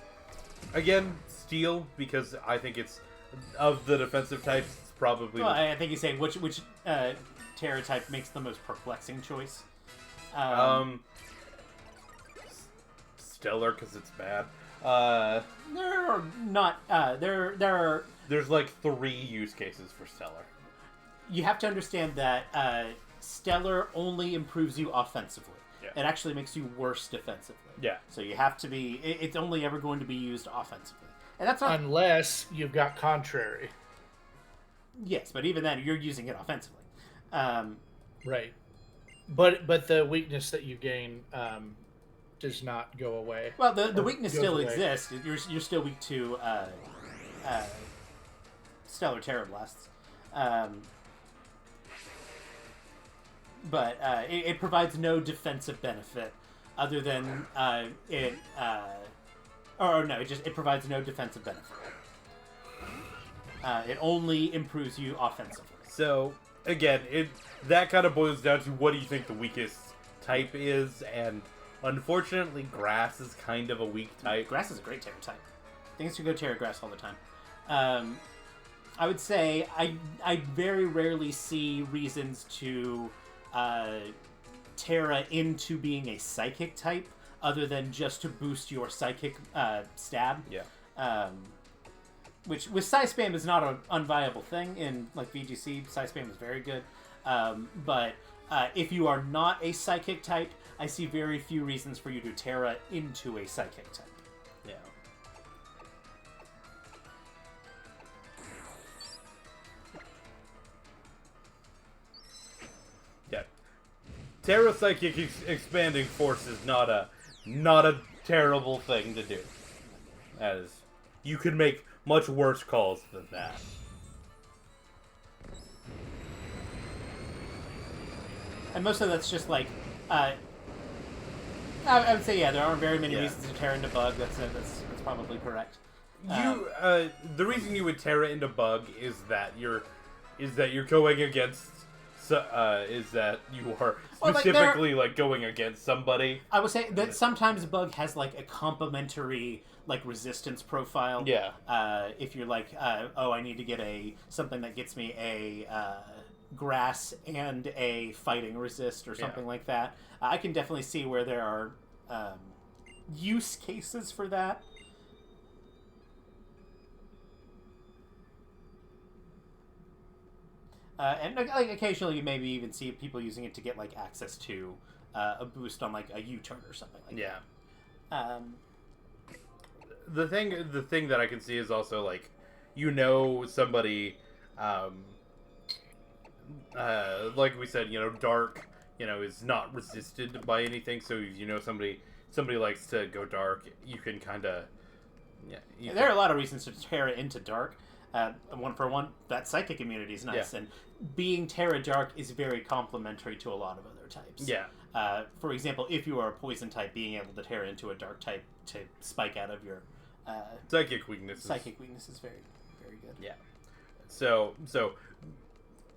Again, steel, because I think it's of the defensive types. It's probably. Well, I think he's saying which Terra type makes the most perplexing choice. Stellar, because it's bad. There are not. There are. There's like 3 use cases for Stellar. You have to understand that Stellar only improves you offensively. Yeah. It actually makes you worse defensively. Yeah. So you have to be. It's only ever going to be used offensively, and that's not unless you've got Contrary. Yes, but even then, you're using it offensively. Right. But the weakness that you gain does not go away. Well, the weakness still exists. You're still weak to Stellar Terra Blasts. But it provides no defensive benefit other than it provides no defensive benefit. It only improves you offensively. So, again, that kind of boils down to what do you think the weakest type is, and unfortunately, grass is kind of a weak type. Grass is a great Terra type. Things can go Terra Grass all the time. I would say I very rarely see reasons to Terra into being a Psychic type, other than just to boost your Psychic stab. Yeah. Which with Psy Spam is not an unviable thing in like VGC. Psy Spam is very good, but if you are not a Psychic type, I see very few reasons for you to Terra into a Psychic type. Yeah. Terra Psychic expanding force is not a terrible thing to do. As you could make much worse calls than that. And most of that's just like, I would say, yeah, there aren't very many reasons to tear into bug. That's probably correct. The reason you would tear it into bug is that you're going against. Is that you are specifically like going against somebody? I would say that sometimes bug has like a complementary like resistance profile. Yeah. If you're like, oh, I need to get something that gets me a grass and a fighting resist or something like that. I can definitely see where there are use cases for that. And like occasionally you maybe even see people using it to get like access to a boost on like a U-turn or something like that. The thing that I can see is also like, somebody, like we said, dark, is not resisted by anything. So somebody likes to go dark, you can kind of, there are a lot of reasons to tear it into dark. One for one, that psychic immunity is nice, and being Terra Dark is very complementary to a lot of other types. Yeah. For example, if you are a poison type, being able to Terra into a dark type to spike out of your psychic weaknesses. Psychic weakness is very, very good. Yeah. So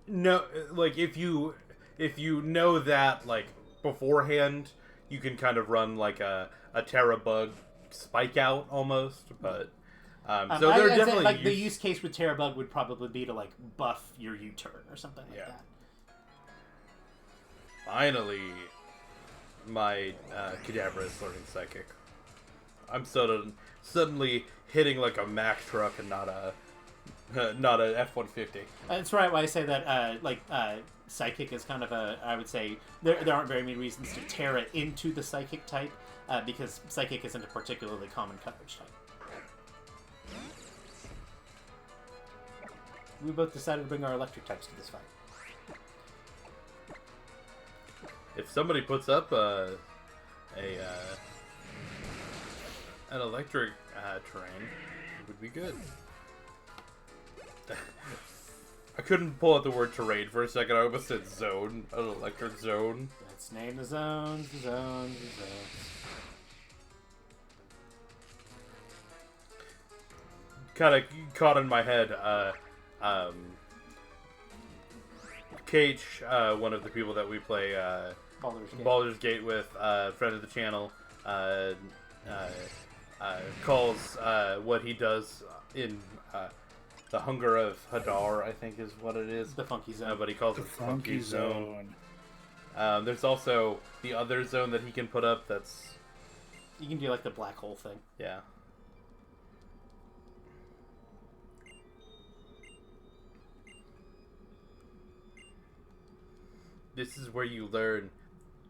no, like if you know that like beforehand, you can kind of run like a Terra bug spike out almost, but. So they're definitely like the use case with Terra Bug would probably be to like buff your U-turn or something like that. Finally, my Kadabra is learning Psychic. I'm suddenly hitting like a Mack truck and not a F-150. That's right. Why I say that Psychic is kind of I would say there aren't very many reasons to Terra into the Psychic type because Psychic isn't a particularly common coverage type. We both decided to bring our electric types to this fight. If somebody puts up an electric terrain, it would be good. I couldn't pull out the word terrain for a second. I almost said zone, an electric zone. Let's name the zones. Kind of caught in my head. Kate, one of the people that we play Baldur's Gate with, friend of the channel, calls what he does in the Hunger of Hadar, I think is what it is. The Funky Zone. But he calls it the Funky Zone. There's also the other zone that he can put up that's... You can do like the black hole thing. Yeah. This is where you learn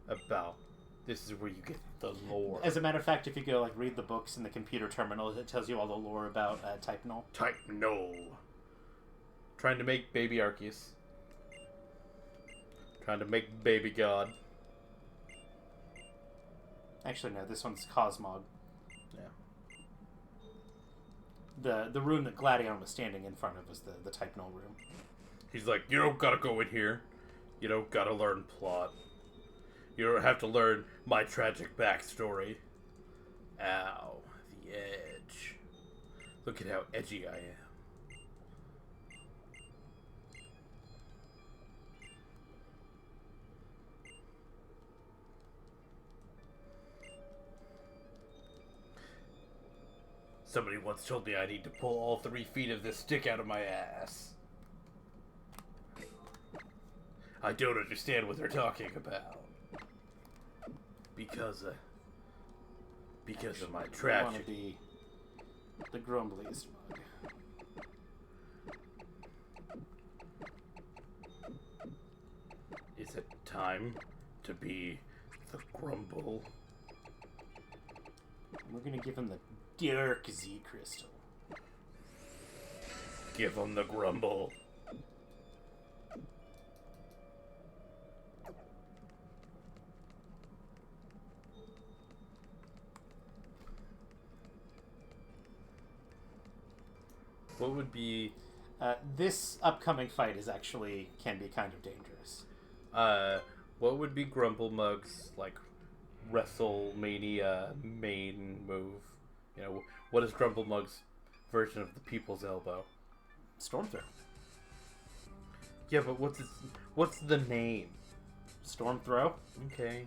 about... This is where you get the lore. As a matter of fact, if you go like read the books in the computer terminal, it tells you all the lore about Type Null. Type Null. Trying to make baby Arceus. Trying to make baby God. Actually, no. This one's Cosmog. Yeah. The room that Gladion was standing in front of was the Type Null room. He's like, you don't gotta go in here. You don't gotta learn plot. You don't have to learn my tragic backstory. Ow, the edge. Look at how edgy I am. Somebody once told me I need to pull all 3 feet of this stick out of my ass. I don't understand what they're talking about. Because of my tragedy. I want to be the grumbliest mug. Is it time to be the grumble? We're gonna give him the Dark Z Crystal. Give him the grumble. What would be... This upcoming fight can be kind of dangerous. What would be Grumble Mug's, like, WrestleMania main move? You know, what is Grumble Mug's version of the People's Elbow? Storm Throw. Yeah, but what's the name? Storm Throw? Okay.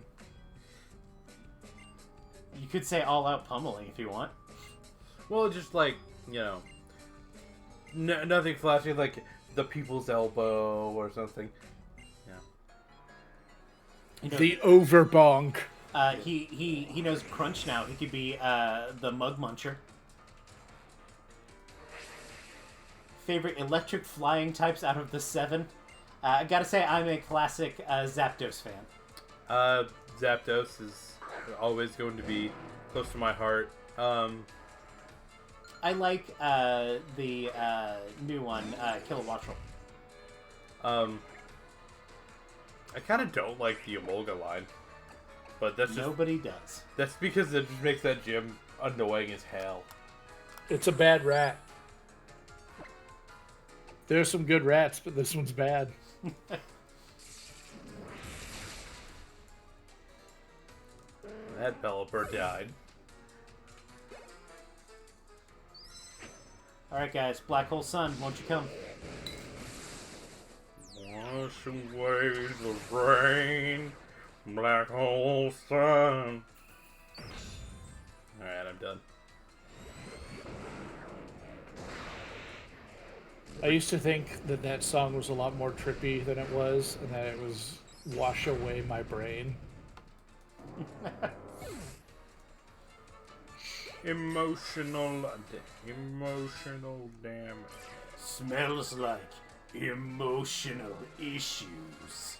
You could say all-out pummeling if you want. Well, just like, you know, nothing flashy like the People's Elbow or something. Yeah. You know, The Overbonk. He knows Crunch now. He could be the Mug Muncher. Favorite electric flying types out of the 7? I gotta say, I'm a classic Zapdos fan. Zapdos is always going to be close to my heart. I like the new one, Kilowattrel. I kind of don't like the Emolga line, but that's just Nobody does. that's because it just makes that gym annoying as hell. It's a bad rat. There's some good rats, but this one's bad. That Pelipper died. Alright guys, Black Hole Sun, won't you come? Wash away the rain, black hole sun. Alright, I'm done. I used to think that that song was a lot more trippy than it was, and that it was Wash Away My Brain. Emotional damage. Smells like emotional issues.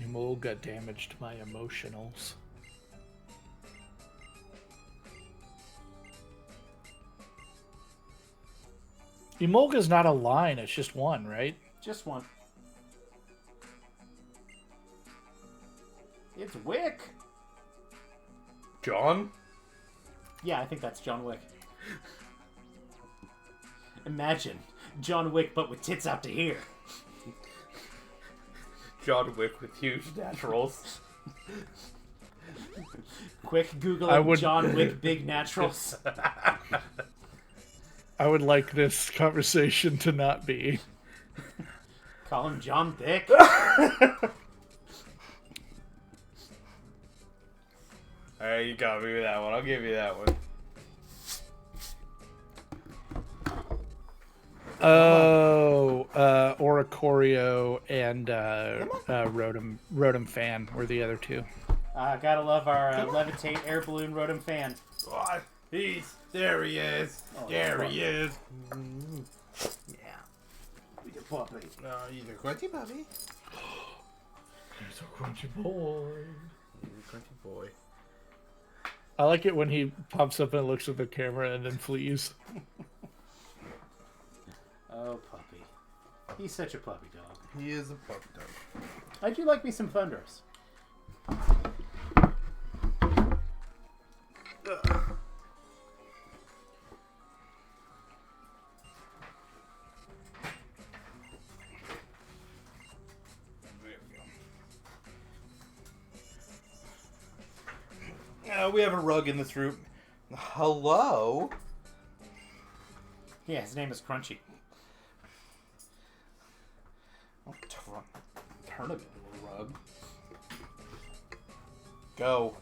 Emolga damaged my emotionals. Emolga's not a line, it's just one, right? Just one. It's Wicke! John? Yeah, I think that's John Wick. Imagine John Wick, but with tits out to here. John Wick with huge naturals. Quick Googling John Wick big naturals. I would like this conversation to not be. Call him John Thick. Alright, you got me with that one. I'll give you that one. Oh, Oricorio and Rotom Fan were the other two. Gotta love our Levitate Air Balloon Rotom Fan. Oh, there he is. Oh, there he is. Yeah. He's a puppy. He's a crunchy puppy. He's a crunchy boy. He's a crunchy boy. I like it when he pops up and looks at the camera and then flees. Oh, puppy. He's such a puppy dog. He is a puppy dog. I do like me some Thundurus. We have a rug in this room. Hello? Yeah, his name is Crunchy. Turn it into a rug. Go.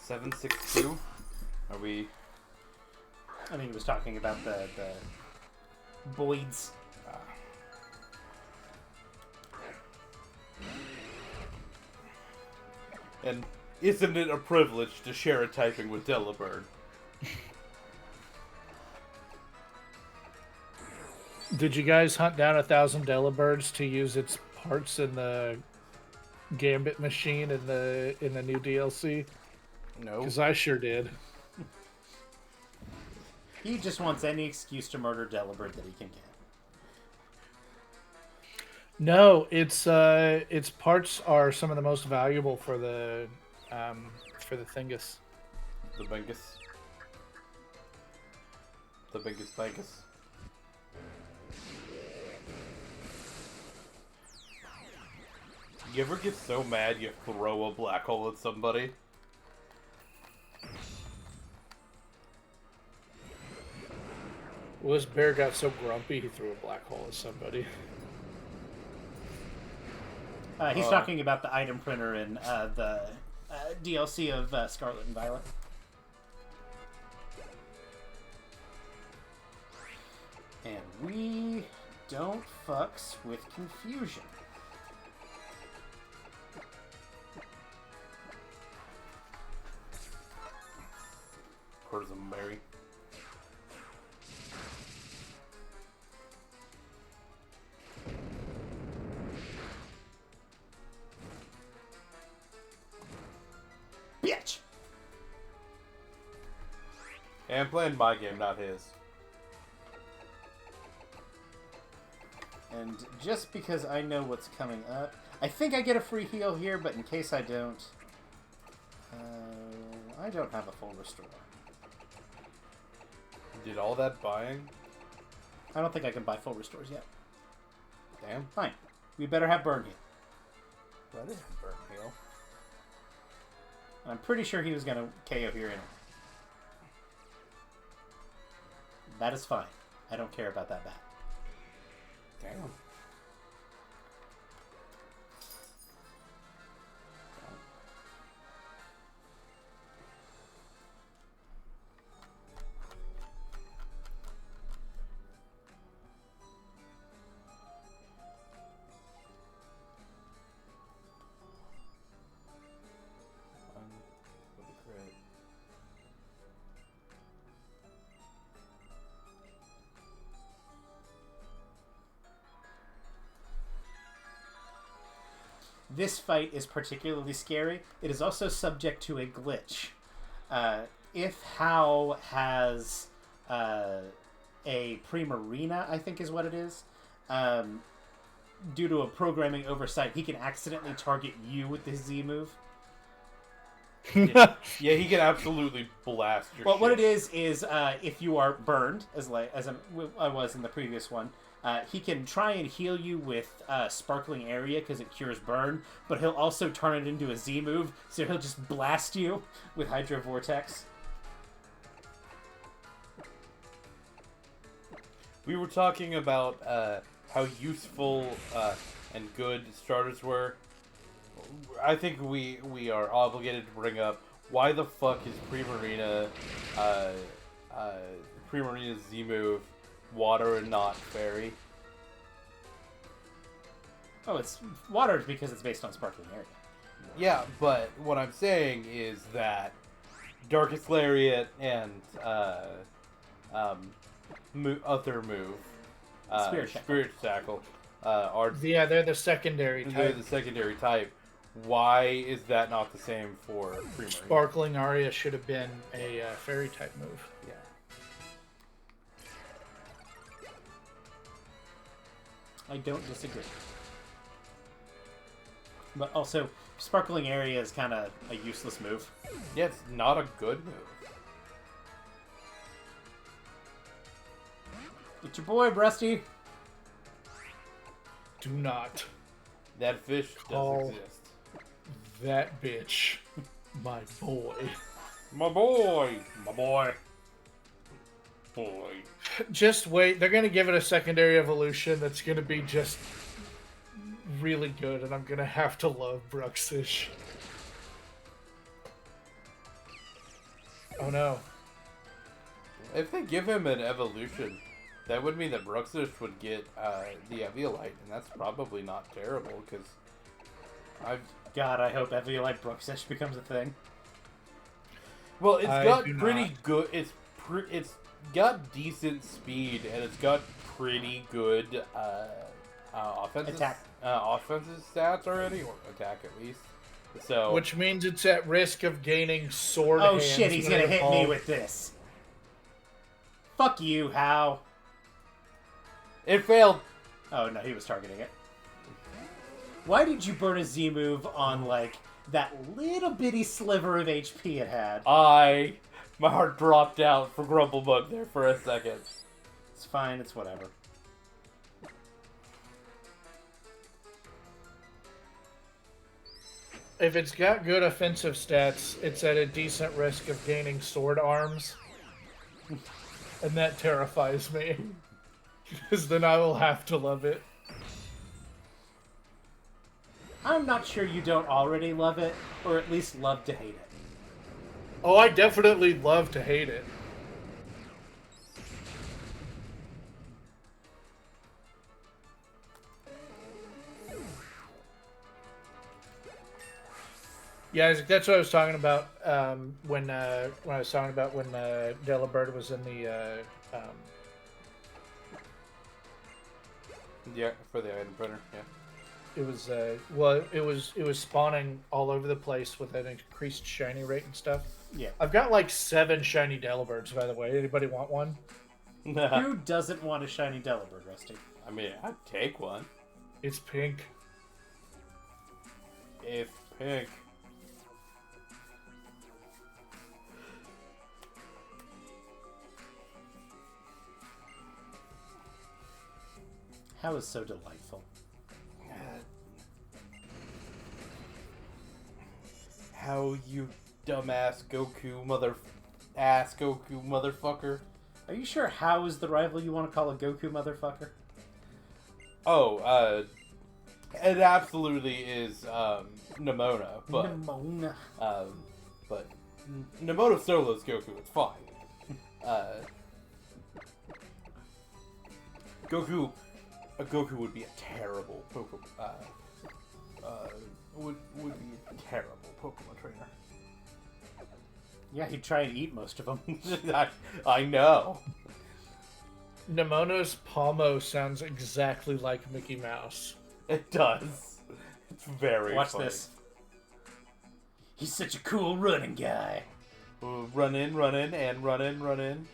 $762. Are we? I think he was talking about the Boyds. And isn't it a privilege to share a typing with Delibird? Did you guys hunt down 1,000 Delibirds to use its parts in the Gambit machine in the new DLC? No. Because I sure did. He just wants any excuse to murder Delibird that he can get. No, its parts are some of the most valuable for the Thingus. The Bingus. The biggest Bingus. You ever get so mad you throw a black hole at somebody? Well, this bear got so grumpy he threw a black hole at somebody. He's talking about the item printer in the DLC of Scarlet and Violet. And we don't fucks with confusion. Prism Mary. Bitch! And I'm playing my game, not his. And just because I know what's coming up, I think I get a free heal here, but in case I don't, I don't have a full restore. Did all that buying? I don't think I can buy full restores yet. Damn. Fine. We better have burn heal. That is burn heal. I'm pretty sure he was going to KO here anyway. That is fine. I don't care about that bat. Damn. This fight is particularly scary. It is also subject to a glitch. If Hao has a Primarina, I think is what it is, due to a programming oversight, he can accidentally target you with the Z move. Yeah, he can absolutely blast your shit. What it is if you are burned, as I was in the previous one, he can try and heal you with Sparkling Area because it cures burn, but he'll also turn it into a Z move, so he'll just blast you with Hydro Vortex. We were talking about how useful and good starters were. I think we are obligated to bring up why the fuck is Primarina's Z move water and not fairy? Oh, it's water because it's based on Sparkling Area. Yeah, but what I'm saying is that Darkest Lariat and other move, Spirit Shackle, are they're the secondary type. They're the secondary type. Why is that not the same for Primarina? Sparkling Aria should have been a fairy type move. Yeah. I don't disagree. But also, Sparkling Area is kind of a useless move. Yeah, it's not a good move. It's your boy, Brusty. Do not That fish does exist. that bitch my boy. My boy! My boy. Boy. Just wait. They're going to give it a secondary evolution that's going to be just really good, and I'm going to have to love Bruxish. Oh no. If they give him an evolution, that would mean that Bruxish would get the Eviolite, and that's probably not terrible, because God, I hope Eviolite Bruxish becomes a thing. Well, it's got do pretty not. good. It's got decent speed, and it's got pretty good Offensive Attack. Offensive stats already, or attack at least. So Which means it's at risk of gaining sword Oh hands shit, he's when gonna it hit me evolves. with this. Fuck you, how? it failed. Oh no, he was targeting it. Why did you burn a Z move on, like, that little bitty sliver of HP it had? My heart dropped out for Grumblebug there for a second. It's fine, it's whatever. If it's got good offensive stats, it's at a decent risk of gaining sword arms. And that terrifies me. Because then I will have to love it. I'm not sure you don't already love it, or at least love to hate it. Oh, I definitely love to hate it. Yeah, Isaac, that's what I was talking about when I was talking about when Delibird was in the Yeah, for the item printer. Yeah. it was it was spawning all over the place with an increased shiny rate and stuff. Yeah. I've got like 7 shiny Delibirds, by the way. Anybody want one? Who doesn't want a shiny Delibird, Rusty? I mean, I'd take one. It's pink. If pink. How is so delightful. How you dumbass Goku motherfucker. Are you sure How is the rival you want to call a Goku motherfucker? Oh, it absolutely is Nemona, but Nimona. but Nemona solos Goku. It's fine. Goku would be a terrible Pokemon. Would be a terrible Pokemon trainer. Yeah, he'd try and eat most of them. I know. Nemona's Palmo sounds exactly like Mickey Mouse. It does. It's very Watch funny. this. He's such a cool running guy. Run in, and run in.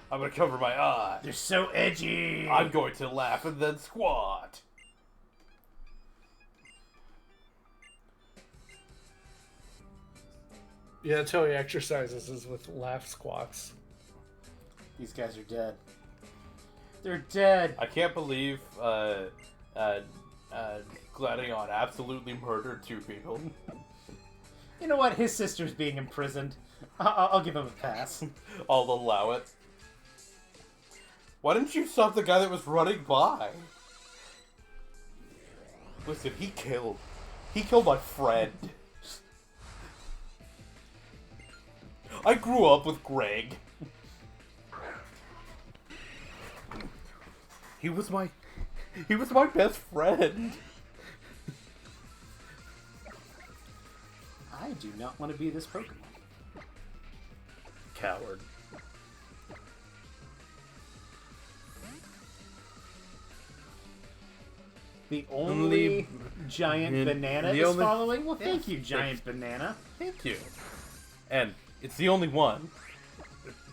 I'm gonna cover my eye. They're so edgy. I'm going to laugh and then squat. Yeah, that's how he exercises, is with laugh squats. These guys are dead. They're dead. I can't believe Gladion absolutely murdered 2 people. You know what? His sister's being imprisoned. I'll give him a pass. I'll allow it. Why didn't you stop the guy that was running by? Listen, he killed my friend. I grew up with Greg. He was my best friend. I do not want to be this Pokemon. Coward. The only giant banana the is only- following? Well, thank you, giant banana. Thank you. And it's the only one.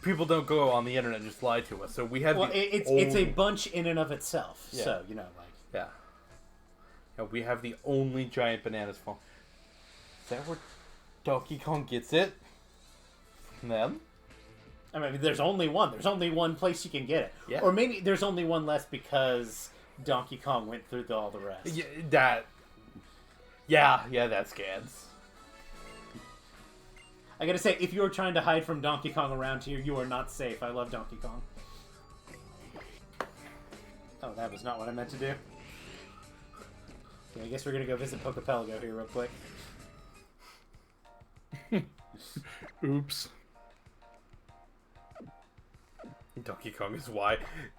People don't go on the internet and just lie to us. So we have Well, it's a bunch in and of itself. Yeah. So, you know, like... Yeah. Yeah, we have the only giant bananas phone. Is that where Donkey Kong gets it? From them? I mean, there's only one. There's only one place you can get it. Yeah. Or maybe there's only one less because Donkey Kong went through all the rest. Yeah, that scans. I gotta say, if you're trying to hide from Donkey Kong around here, you are not safe. I love Donkey Kong. Oh, that was not what I meant to do. Okay, I guess we're gonna go visit Pokepelago here real quick. Oops. Donkey Kong is why.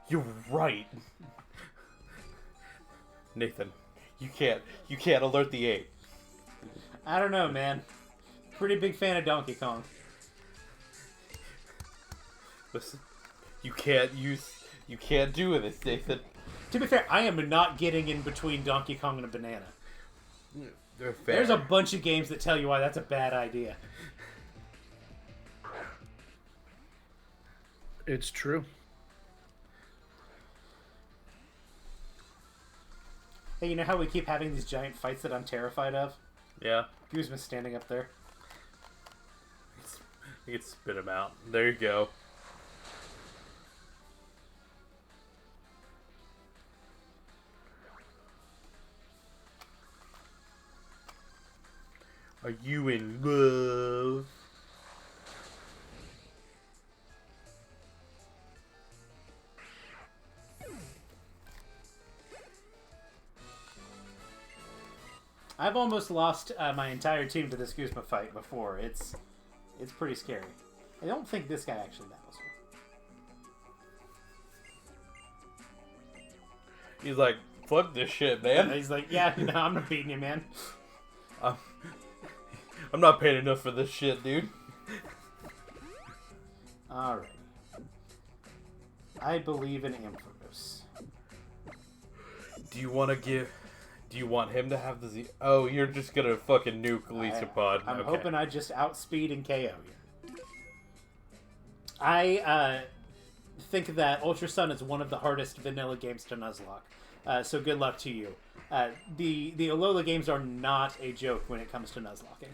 You're right. Nathan, you can't alert the ape. I don't know, man. Pretty big fan of Donkey Kong. Listen, you can't do this, Nathan. To be fair, I am not getting in between Donkey Kong and a banana. They're fair. There's a bunch of games that tell you why that's a bad idea. It's true. Hey, you know how we keep having these giant fights that I'm terrified of? Yeah. Guzman's standing up there. You can spit him out. There you go. Are you in love? I've almost lost my entire team to this Guzma fight before. It's pretty scary. I don't think this guy actually battles her. He's like, fuck this shit, man. He's like, yeah, no, I'm not beating you, man. I'm not paying enough for this shit, dude. Alright. I believe in Ampharos. Do you want him to have the Z? Oh, you're just gonna fucking nuke Lisa Pod. I'm okay. hoping I just outspeed and KO you. I think that Ultra Sun is one of the hardest vanilla games to Nuzlocke. So good luck to you. The Alola games are not a joke when it comes to Nuzlocking.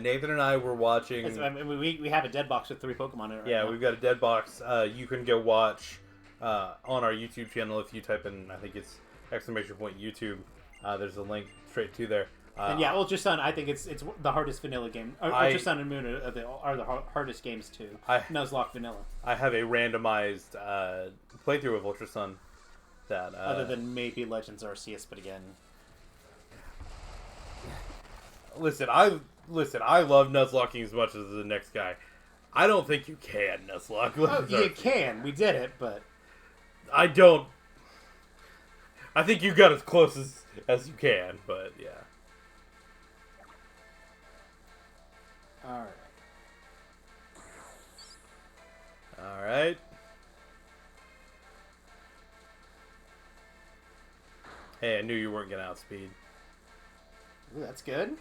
Nathan and I were watching. We have a dead box with 3 Pokemon in it right now. We've got a dead box. You can go watch on our YouTube channel if you type in, I think it's !YouTube. There's a link straight to there. And yeah, Ultra Sun, I think it's the hardest vanilla game. Ultra Sun and Moon are the hardest games to Nuzlocke vanilla. I have a randomized playthrough of Ultra Sun. That other than maybe Legends Arceus, but again, listen, I love Nuzlocking as much as the next guy. I don't think you can Nuzlocke. Oh, you can. We did it, but I don't. I think you got as close as you can, but yeah. All right. Hey, I knew you weren't gonna outspeed. Ooh, that's good.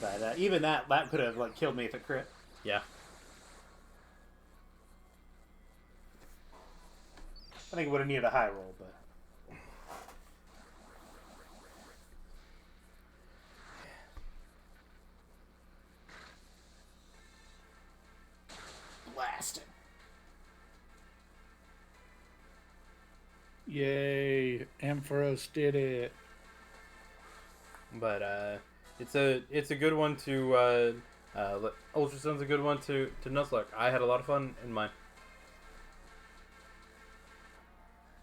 But even that could have killed me if it crit. Yeah. I think it would have needed a high roll, but blast. Yay! Ampharos did it. But it's a good one to Ultra Sun's a good one to Nuzlocke. I had a lot of fun in mine.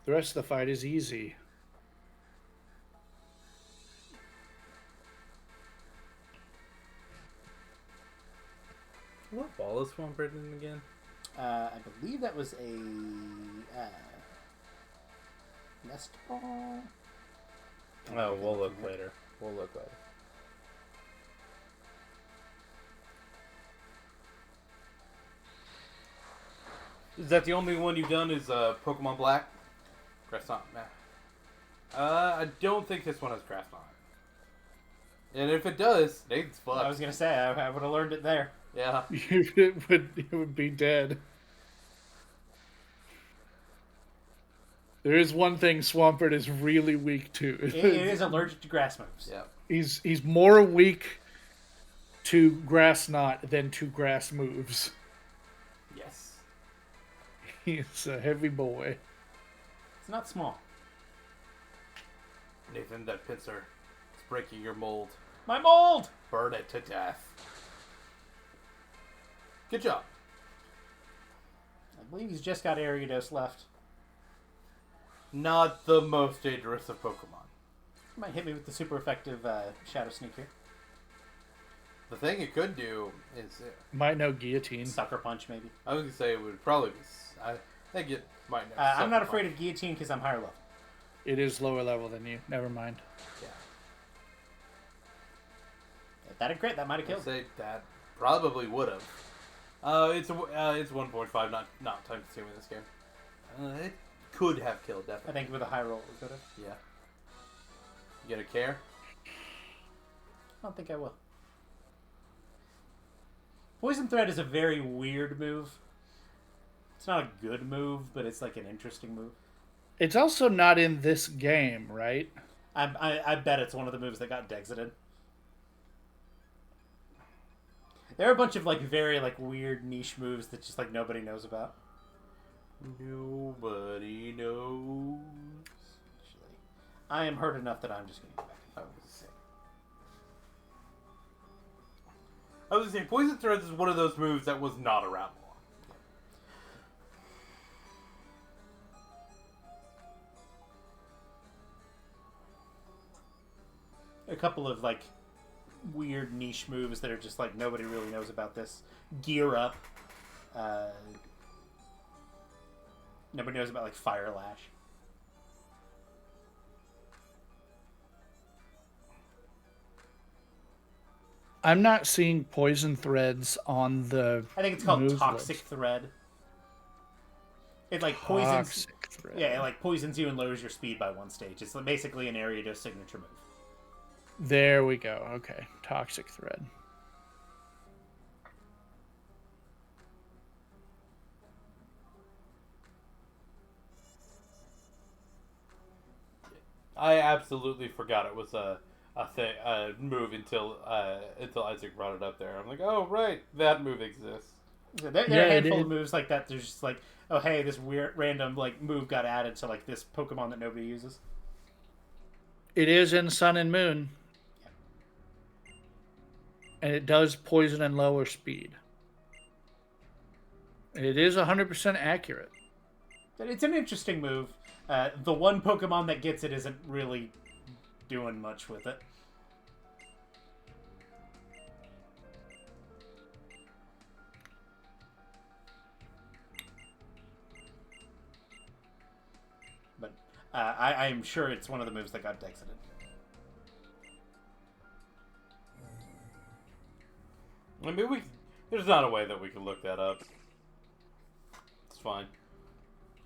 The rest of the fight is easy. What ball is Swampert again? I believe that was a nest ball. Oh, we'll look later. Is that the only one you've done? Is Pokemon Black? Grass on. I don't think this one has grass on it. And if it does, Nathan's fucked. I was gonna say I would have learned it there. Yeah. it would be dead. There is one thing Swampert is really weak to. It is allergic to grass moves. Yeah. He's more weak to grass knot than to grass moves. Yes. He's a heavy boy. It's not small. Nathan, that pincer is breaking your mold. My mold! Burn it to death. Good job. I believe he's just got Ariados left. Not the most dangerous of Pokemon. Might hit me with the super effective Shadow Sneak here. The thing it could do is... Might know Guillotine. Sucker Punch, maybe. I was going to say it would probably be... I think it might know. I'm not afraid of Guillotine because I'm higher level. It is lower level than you. Never mind. Yeah. If that had crit, that might have I'd killed. say that probably would have. It's 1.5, not time consuming this game. It could have killed, I definitely. think with a high roll, it could have. Yeah. You gonna care? I don't think I will. Poison Thread is a very weird move. It's not a good move, but it's like an interesting move. It's also not in this game, right? I bet it's one of the moves that got Dexited. There are a bunch of like very like weird niche moves that just like nobody knows about. Nobody knows. Actually, I am hurt enough that I'm just going to go back and focus. I was gonna say, Poison Threads is one of those moves that was not around long. A couple of like weird niche moves that are just like nobody really knows about this. Gear Up. Nobody knows about like Fire Lash. I'm not seeing Poison Threads on the. I think it's called move Toxic list. Thread. It like poisons. Toxic Thread. Yeah, it like poisons you and lowers your speed by one stage. It's basically an area to signature move. There we go. Okay, Toxic Thread. I absolutely forgot it was a move until Isaac brought it up there. I'm like, oh right, that move exists. So there are a handful of moves like that. There's just like, oh hey, this weird random like move got added to like this Pokemon that nobody uses. It is in Sun and Moon. And it does poison and lower speed. It is 100% accurate. But it's an interesting move. The one Pokemon that gets it isn't really doing much with it. But I am sure it's one of the moves that got Dexited. I mean, there's not a way that we can look that up. It's fine.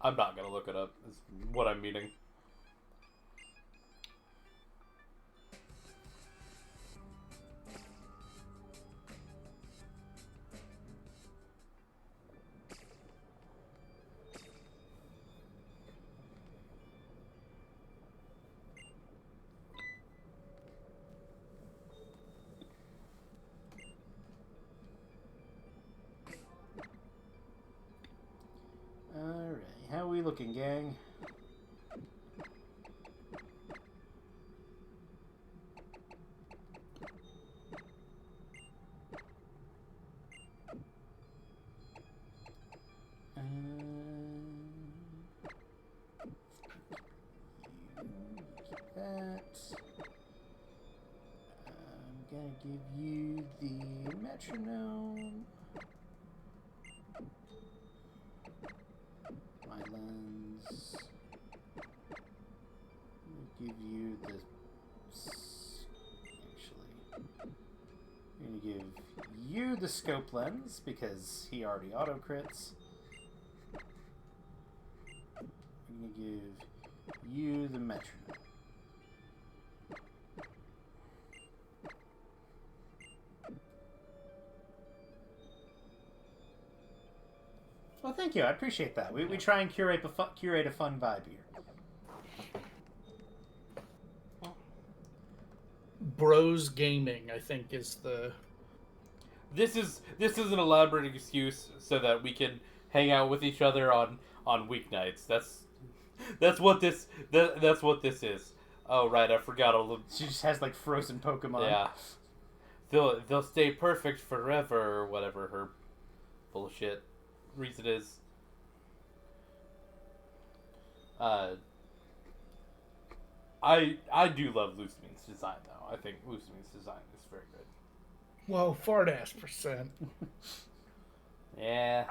I'm not gonna look it up. Is what I'm meaning. Alright, how are we looking, gang? That. I'm gonna give you the metronome. My lens. I'll give you the. Actually, I'm gonna give you the scope lens because he already auto crits. I'm gonna give you the metronome. Well, thank you. I appreciate that. We try and curate a fun vibe here. Bros Gaming, I think, is the. This is an elaborate excuse so that we can hang out with each other on weeknights. That's what this is. Oh right, I forgot all the. She just has like frozen Pokemon. Yeah. They'll stay perfect forever or whatever her bullshit reason is. I do love Lucine's design though. I think Lucine's design is very good. Whoa, fart ass percent. Yeah.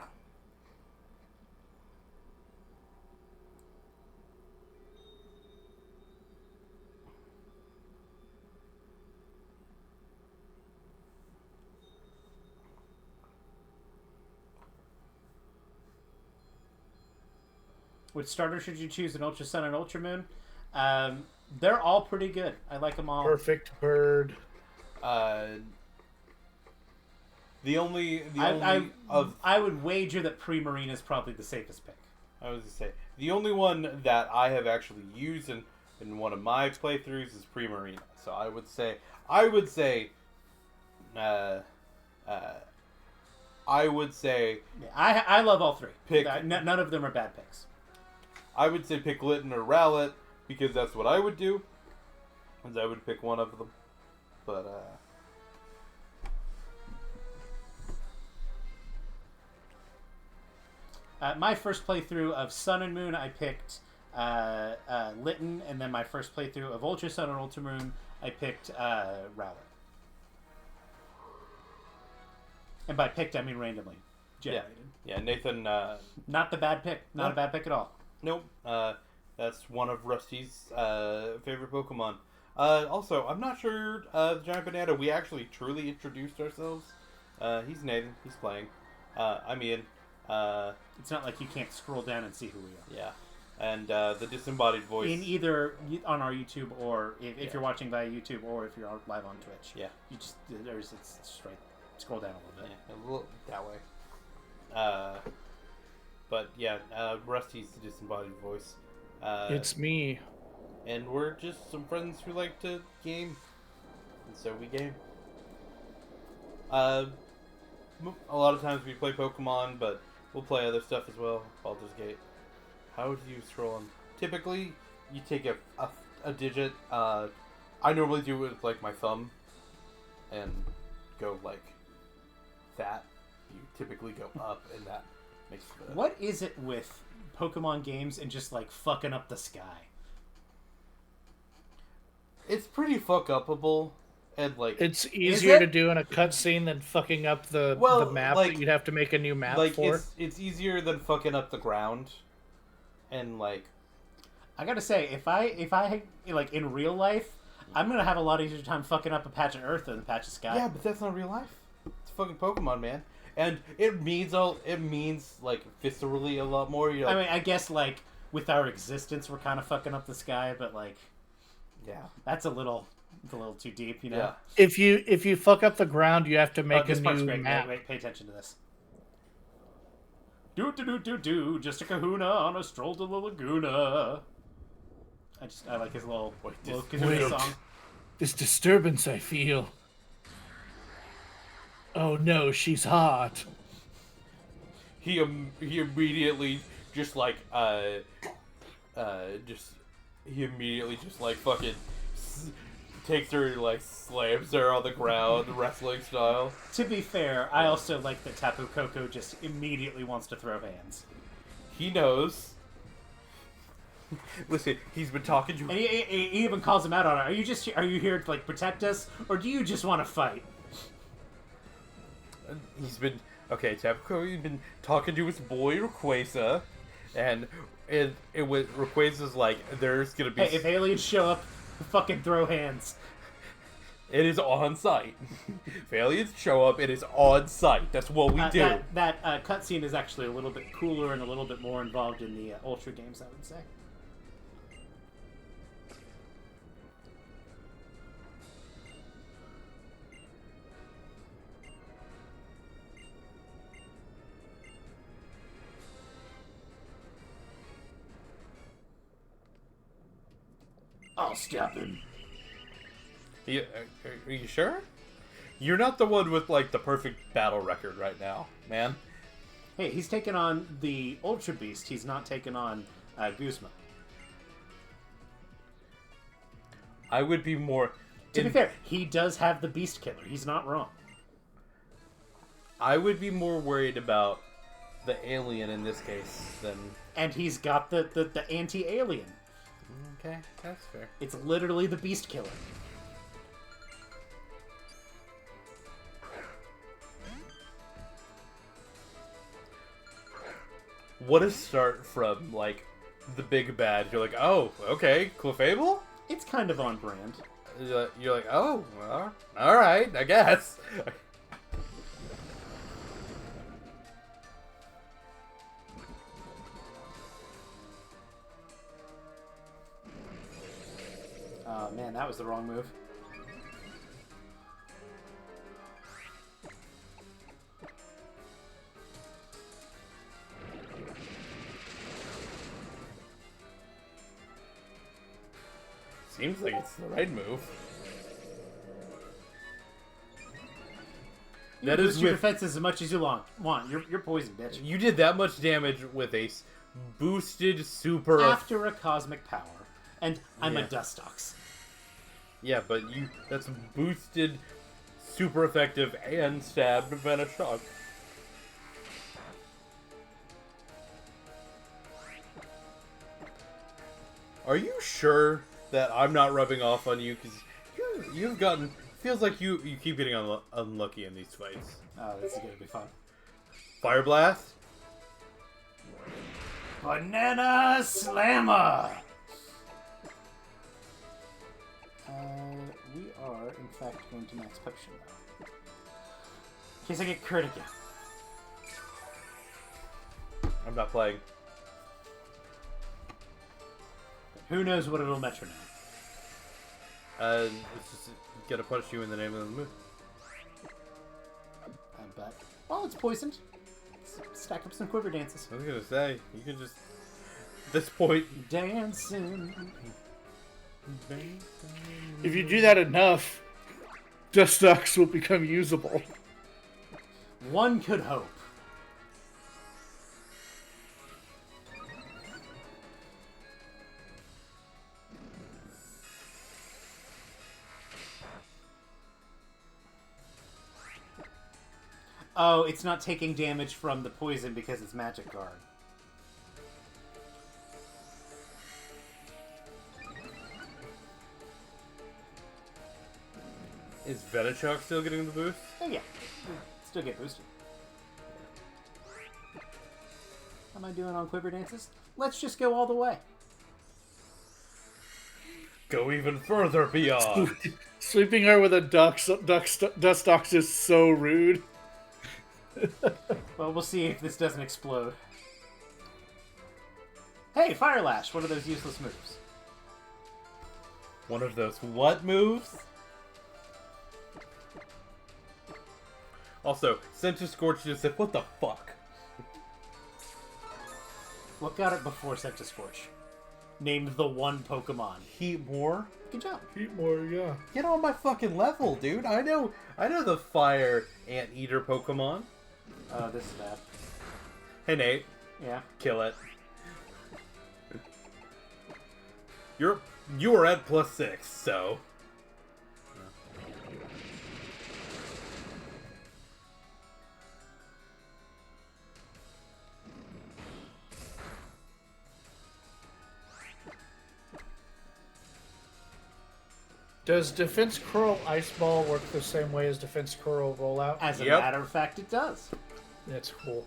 Which starter should you choose, an Ultra Sun and Ultra Moon? They're all pretty good. I like them all. Perfect Bird. I would wager that Pre-Marine is probably the safest pick. I was gonna say the only one that I have actually used in one of my playthroughs is Pre-Marina. So I would say I love all three. Pick none of them are bad picks. I would say pick Litten or Rowlet because that's what I would do. Because I would pick one of them. But my first playthrough of Sun and Moon, I picked Litten, and then my first playthrough of Ultra Sun and Ultra Moon, I picked Rowlet. And by picked, I mean randomly generated. Yeah, Nathan. Not the bad pick. Not a bad pick at all. Nope. That's one of Rusty's favorite Pokemon. Also, I'm not sure the Giant Banana, we actually truly introduced ourselves. He's Nathan. He's playing. I'm Ian. It's not like you can't scroll down and see who we are. Yeah. And the disembodied voice. In either on our YouTube, or if you're watching via YouTube, or if you're live on Twitch. Yeah. You just, it's straight. Scroll down a little bit. Yeah, a little that way. But yeah, Rusty's the disembodied voice. It's me. And we're just some friends who like to game. And so we game. A lot of times we play Pokemon, but we'll play other stuff as well. Baldur's Gate. How do you scroll on? Typically, you take a digit. I normally do it with like my thumb. And go like that. You typically go up, and that makes the... What is it with Pokemon games and just like fucking up the sky? It's pretty fuck-upable, and like... It's easier to do in a cutscene than fucking up the map like, that you'd have to make a new map for. It's easier than fucking up the ground, and like... I gotta say, if I like in real life, I'm gonna have a lot easier time fucking up a patch of Earth than a patch of sky. Yeah, but that's not real life. It's fucking Pokemon, man. And it means like viscerally a lot more. Like, I mean, I guess like with our existence, we're kind of fucking up the sky, but like, yeah, that's a little too deep, you know. Yeah. If you fuck up the ground, you have to make a new map. Wait, pay attention to this. Do, just a kahuna on a stroll to the Laguna. I like his little kahuna song. This disturbance I feel. Oh no, she's hot. He immediately just like fucking takes her and like slams her on the ground wrestling style. To be fair, I also like that Tapu Koko just immediately wants to throw hands. He knows. Listen, he's been talking to... And he even calls him out on it. Are you here to like protect us, or do you just want to fight? He's been... Okay, he's been talking to his boy Rayquaza, and Rayquaza's like, there's gonna be... Hey, if aliens show up, fucking throw hands. It is on site. If aliens show up, it is on site. That's what we do. That cutscene is actually a little bit cooler and a little bit more involved in the Ultra games, I would say. I'll stop him. Are you sure? You're not the one with like the perfect battle record right now, man. Hey, he's taken on the Ultra Beast. He's not taken on Guzma. I would be more... To be fair, he does have the Beast Killer. He's not wrong. I would be more worried about the alien in this case than... And he's got the anti-alien. Okay, that's fair. It's literally the Beast Killer. What a start from, like, the big bad. You're like, oh, okay, Clefable? It's kind of on brand. You're like, oh, well, alright, I guess. Oh man, that was the wrong move. Seems like it's the right move. You That boost is your with... defenses as much as you want. You're poisoned, bitch. You did that much damage with a boosted super... After a cosmic power. And I'm a Yeah. Dustox. Yeah, but that's boosted, super effective, and stabbed Vanish Shock. Are you sure that I'm not rubbing off on you? Because you've gotten... Feels like you keep getting unlucky in these fights. Oh, this is gonna be fun. Fire Blast? Banana Slammer! We are, in fact, going to max potion now. In case I get crit again. I'm not playing. Who knows what it'll metronome? It's just gonna punch you in the name of the move. But, well, it's poisoned. Let's stack up some quiver dances. I was gonna say, you can just... At this point... Dancing. If you do that enough, Dustox will become usable. One could hope. Oh, it's not taking damage from the poison because it's magic guard. Is Venushok still getting the boost? Oh yeah, still get boosted. How am I doing on quiver dances? Let's just go all the way. Go even further beyond. Sweeping her with a Dustox is so rude. Well, we'll see if this doesn't explode. Hey, Fire Lash! One of those useless moves. One of those what moves? Also, Sentra Scorch just said, what the fuck? What got it before Sector Scorch? Named the one Pokemon. Heat more? Good job. Heat more, yeah. Get on my fucking level, dude. I know the fire anteater Pokemon. Oh, this is bad. Hey Nate, Yeah. kill it. You are at +6, so. Does Defense Curl Ice Ball work the same way as Defense Curl Rollout? As a Yep. matter of fact, it does. That's cool.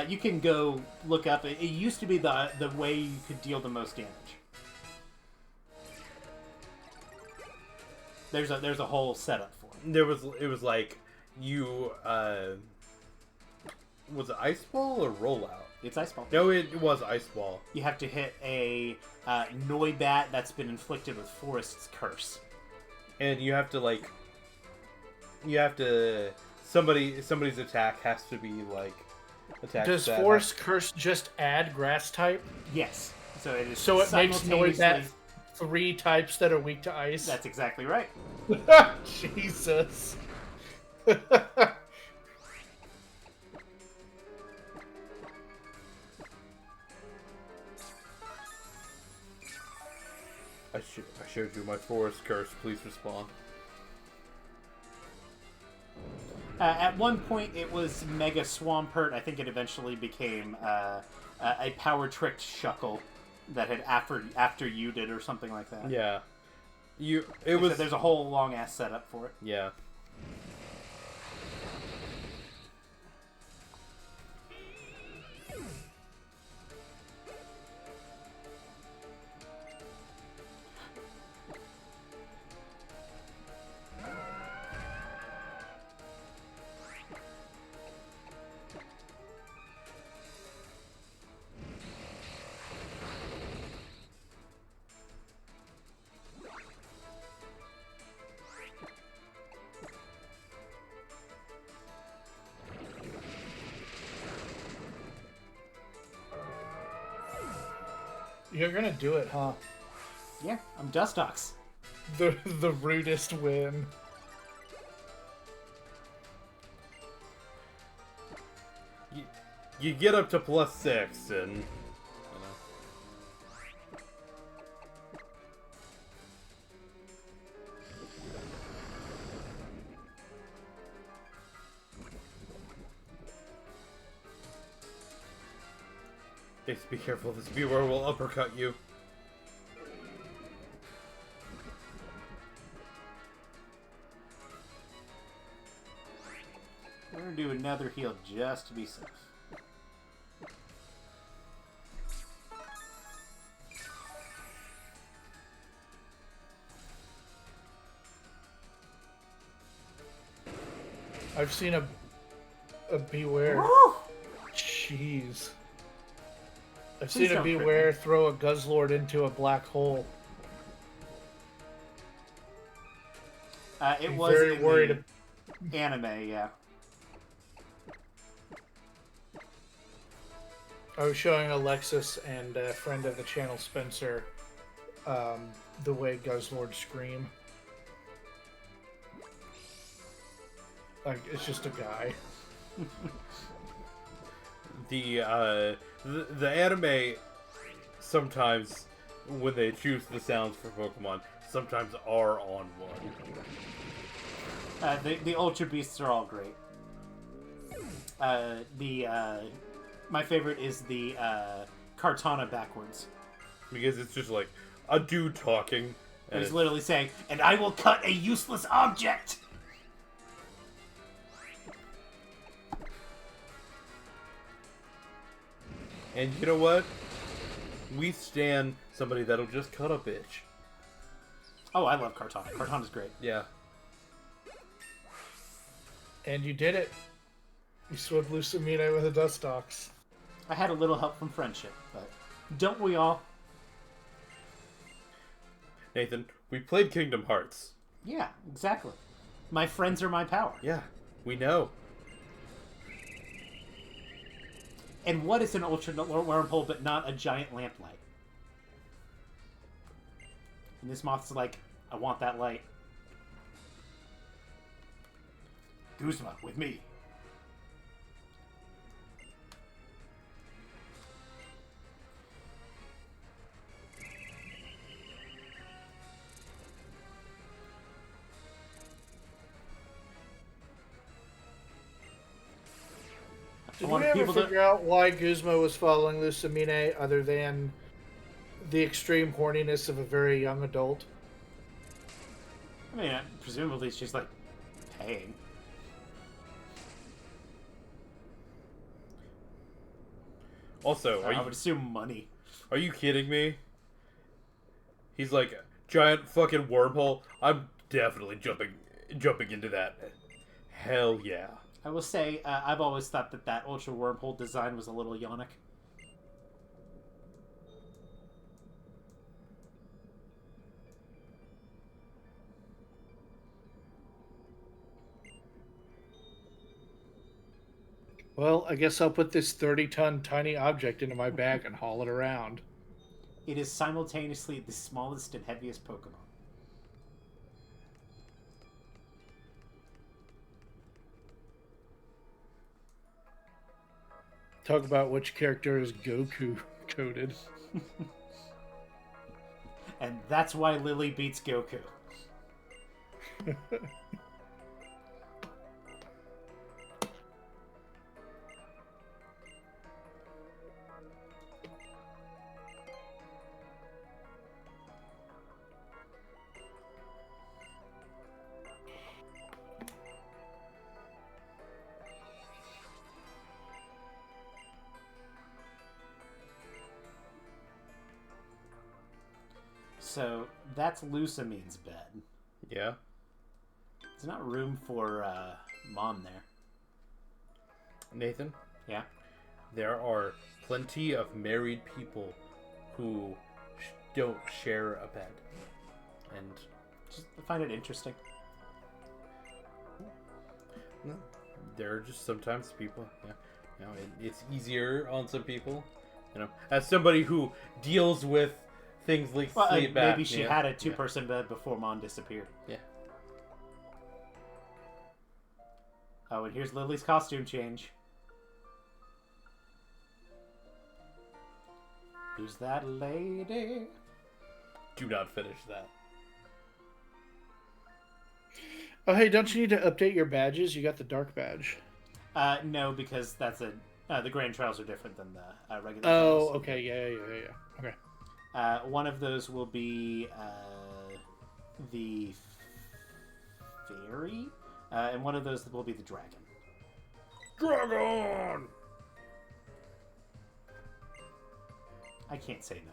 You can go look up. It used to be the way you could deal the most damage. There's a whole setup for it. It was like you was it Ice Ball or Rollout? It's Ice Ball. No, it was Ice Ball. You have to hit a Noibat that's been inflicted with Forest's Curse. And you have to somebody's attack has to be like attack. Does Forest Curse just add Grass type? Yes. So it is. So it makes simultaneously- Noibat 3 types that are weak to ice? That's exactly right. Jesus. I showed you my Forest Curse. Please respond. At one point, it was Mega Swampert. I think it eventually became a power tricked Shuckle that had after you did or something like that. Yeah, There's a whole long ass setup for it. Yeah. You're gonna do it, huh? Yeah, I'm Dustox. The rudest win. You get up to +6 and... You know. Ace, be careful. This viewer will uppercut you. We're gonna do another heal just to be safe. I've seen a Beware. Woo! Jeez. I've Please seen a don't crit Beware me. throw a Guzzlord into a black hole. It I'm was very in worried. the anime, yeah. I was showing Alexis and a friend of the channel, Spencer, the way Guzzlord scream. Like, it's just a guy. The anime, sometimes, when they choose the sounds for Pokemon, sometimes are on one. The Ultra Beasts are all great. My favorite is the Kartana backwards. Because it's just like a dude talking. And He's it's- literally saying, "And I will cut a useless object." And you know what? We stand somebody that'll just cut a bitch. Oh, I love Kartana. Kartana's great. Yeah. And you did it. You swept Lucamine with a Dustox. I had a little help from friendship, but don't we all? Nathan, we played Kingdom Hearts. Yeah, exactly. My friends are my power. Yeah, we know. And what is an ultra wormhole but not a giant lamplight? And this moth's like, I want that light. Guzma, with me. Did want we ever people to- figure out why Guzma was following Lucamine other than the extreme horniness of a very young adult? I mean, presumably she's like paying. Also, I would assume money. are you kidding me? He's like, giant fucking wormhole. I'm definitely jumping into that. Hell yeah. I will say, I've always thought that ultra wormhole design was a little yonic. Well, I guess I'll put this 30-ton tiny object into my bag and haul it around. It is simultaneously the smallest and heaviest Pokemon. Talk about which character is Goku coded. And that's why Lily beats Goku. So that's Lucamine's bed. Yeah. There's not room for Mom there. Nathan, Yeah? there are plenty of married people who don't share a bed. And Just find it interesting. no, there are just sometimes people, yeah. You know, it's easier on some people. as somebody who deals with things like sleep maybe she had a two-person bed before Mom disappeared. Yeah. Oh, and here's Lily's costume change. Who's that lady? Do not finish that. Oh, hey, don't you need to update your badges? You got the dark badge. No, because that's the grand trials are different than the regular Oh, trials. okay, yeah. Okay. One of those will be the fairy, and one of those will be the dragon. Dragon! I can't say no.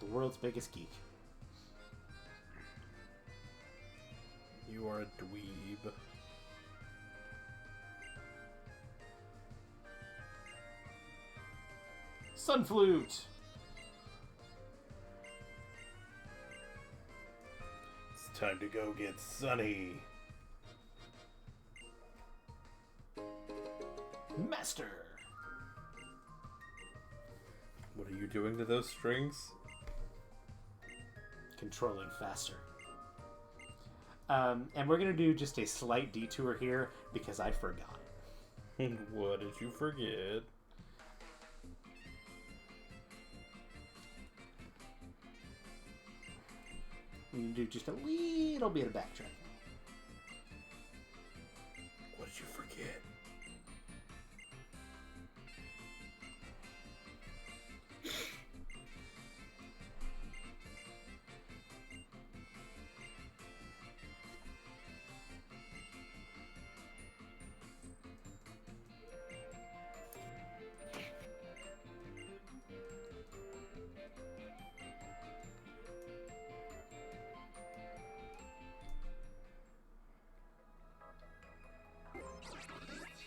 The world's biggest geek. You are a dweeb. Sun flute. It's time to go get Sunny. Master. What are you doing to those strings? Controlling faster. And we're going to do just a slight detour here because I forgot. What did you forget? We need to do just a little bit of backtracking. What did you forget?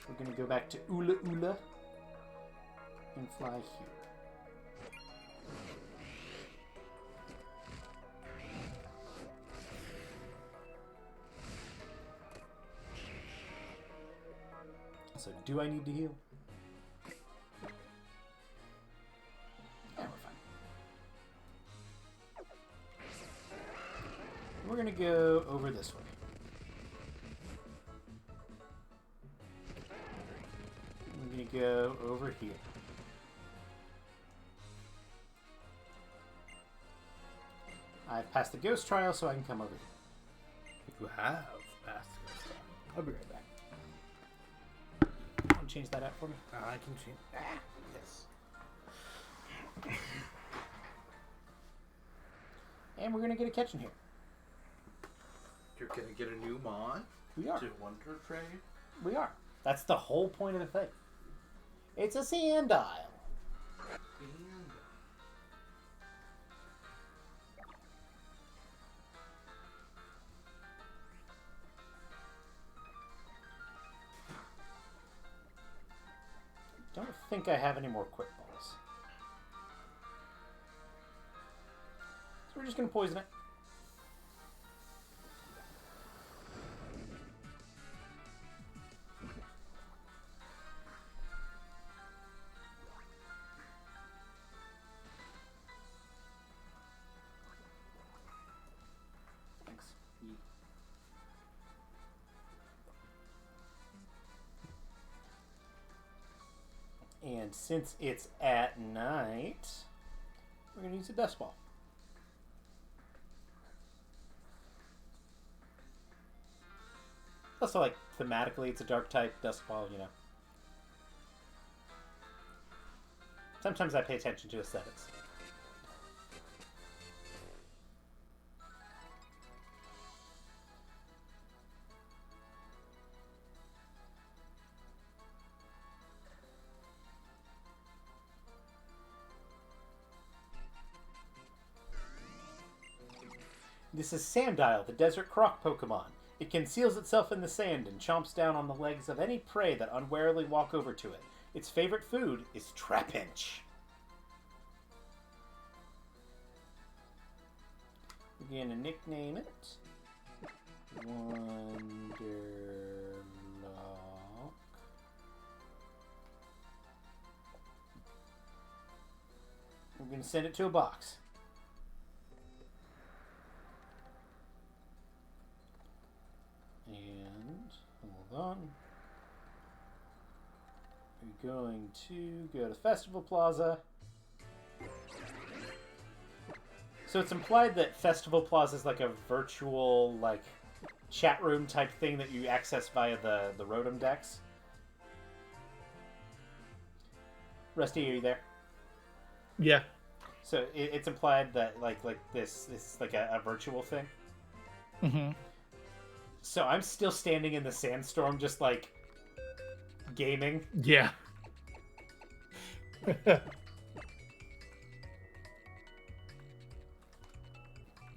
We're going to go back to Ula Ula and fly here. So, do I need to heal? Yeah, we're fine. We're going to go over this way. I'm going to go over here. I've passed the ghost trial, so I can come over here. You have passed this time. I'll be right back. Can you change that out for me? I can change. Yes. And we're going to get a catch in here. You're gonna get a new mod? We are. To Wonder Trade? We are. That's the whole point of the thing. It's a sand isle. Don't think I have any more quick balls. So we're just going to poison it. Thanks. And since it's at night, we're going to use a dust ball. Also, like, thematically, it's a dark type dust ball, you know. Sometimes I pay attention to aesthetics. This is Sandile, the desert croc Pokemon. It conceals itself in the sand and chomps down on the legs of any prey that unwarily walk over to it. Its favorite food is Trapinch. We're going to nickname it Wonderlock. We're going to send it to a box. And, hold on. We're going to go to Festival Plaza. So it's implied that Festival Plaza is like a virtual, like, chat room type thing that you access via the Rotom decks. Rusty, are you there? Yeah. So it's implied that like this is like a virtual thing. Mm-hmm. So I'm still standing in the sandstorm, just like gaming. Yeah.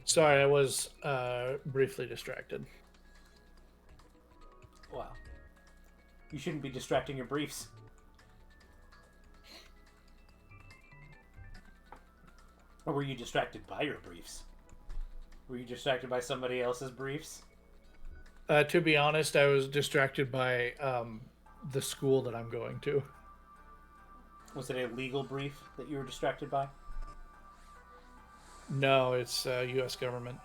Sorry, I was briefly distracted. Wow. You shouldn't be distracting your briefs. Or were you distracted by your briefs? Were you distracted by somebody else's briefs? To be honest, I was distracted by the school that I'm going to. Was it a legal brief that you were distracted by? No, it's U.S. government.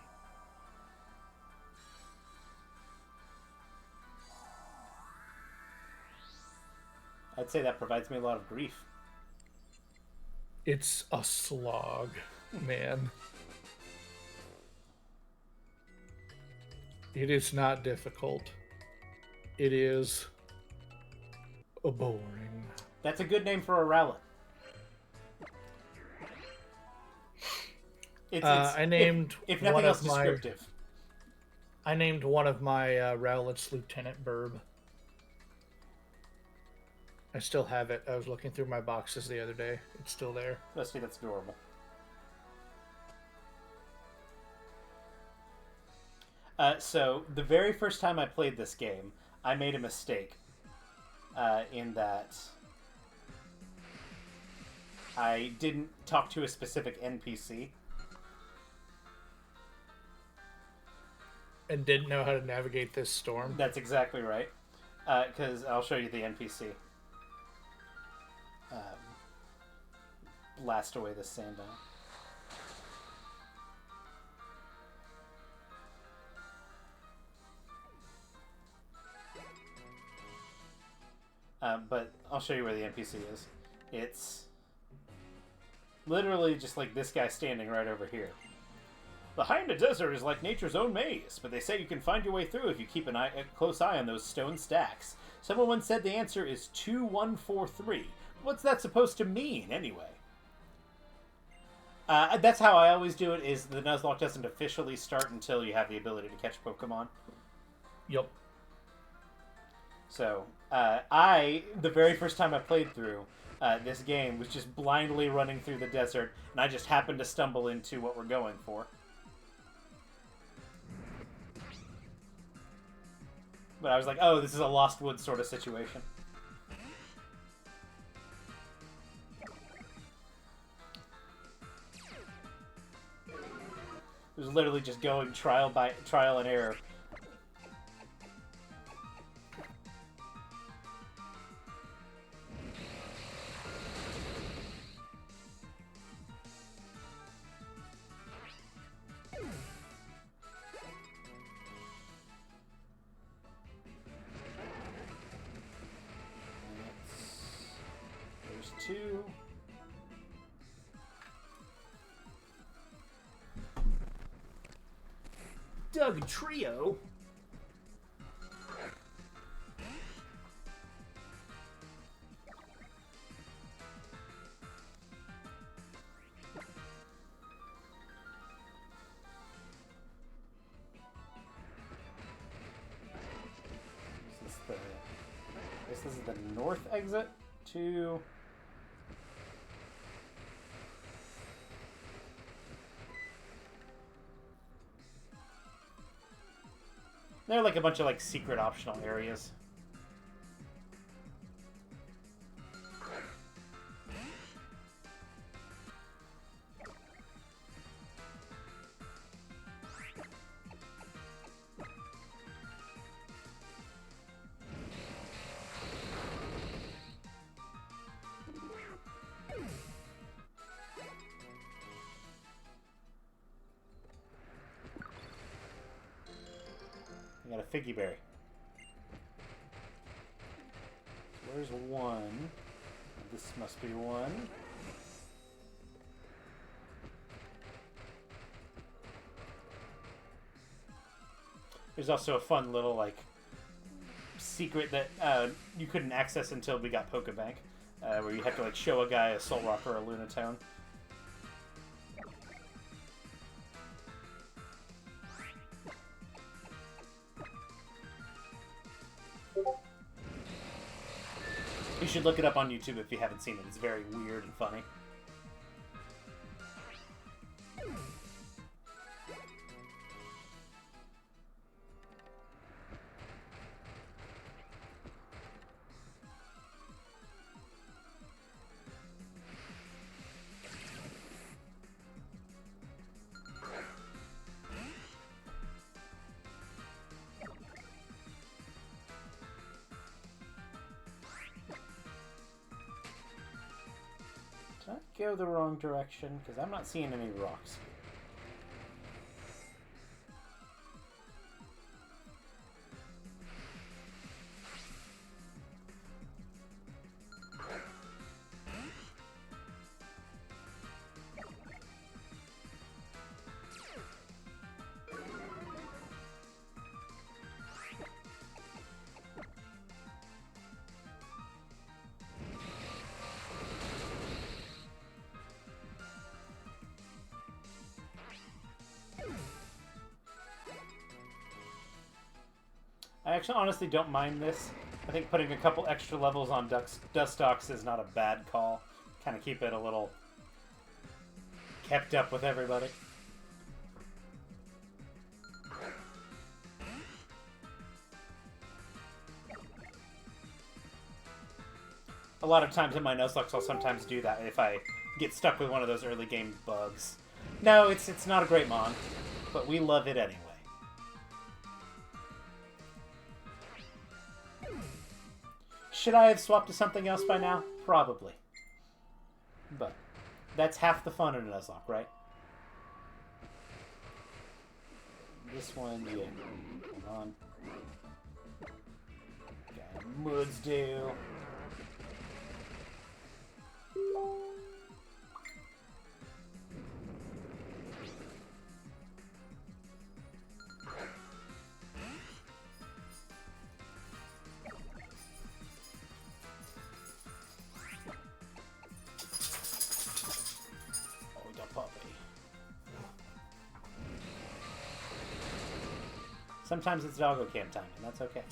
I'd say that provides me a lot of grief. It's a slog, man. It is not difficult. It is boring. That's a good name for a Rowlet. I named if nothing else descriptive. I named one of my Rowlets Lieutenant Burb. I still have it. I was looking through my boxes the other day. It's still there. Rusty, that's adorable. So, the very first time I played this game, I made a mistake. In that I didn't talk to a specific NPC. And didn't know how to navigate this storm. That's exactly right. Because I'll show you the NPC. Blast away the sand down. But I'll show you where the NPC is. It's literally just like this guy standing right over here. The high in the desert is like nature's own maze, but they say you can find your way through if you keep a close eye on those stone stacks. Someone once said the answer is 2143. What's that supposed to mean, anyway? That's how I always do it, is the Nuzlocke doesn't officially start until you have the ability to catch Pokemon. Yep. So, the very first time I played through this game, was just blindly running through the desert, and I just happened to stumble into what we're going for. But I was like, oh, this is a Lost Woods sort of situation. It was literally just going trial and error. There's two. Doug Trio. This is the north exit to. They're like a bunch of like secret optional areas. Figgy Berry. Where's one? This must be one. There's also a fun little, like, secret that you couldn't access until we got Pokebank, where you have to, like, show a guy a Soul Rock or a Lunatone. You should look it up on YouTube if you haven't seen it. It's very weird and funny. Did I go the wrong direction? Because I'm not seeing any rocks here. I actually honestly don't mind this. I think putting a couple extra levels on Dustox is not a bad call. Kind of keep it a little kept up with everybody. A lot of times in my Nuzlocke, I'll sometimes do that if I get stuck with one of those early game bugs. No, it's not a great mon, but we love it anyway. Should I have swapped to something else by now? Probably. But that's half the fun in a Nuzlocke, right? This one, yeah. Hold on. Got Mudsdale. Sometimes it's doggo cam time, and that's okay.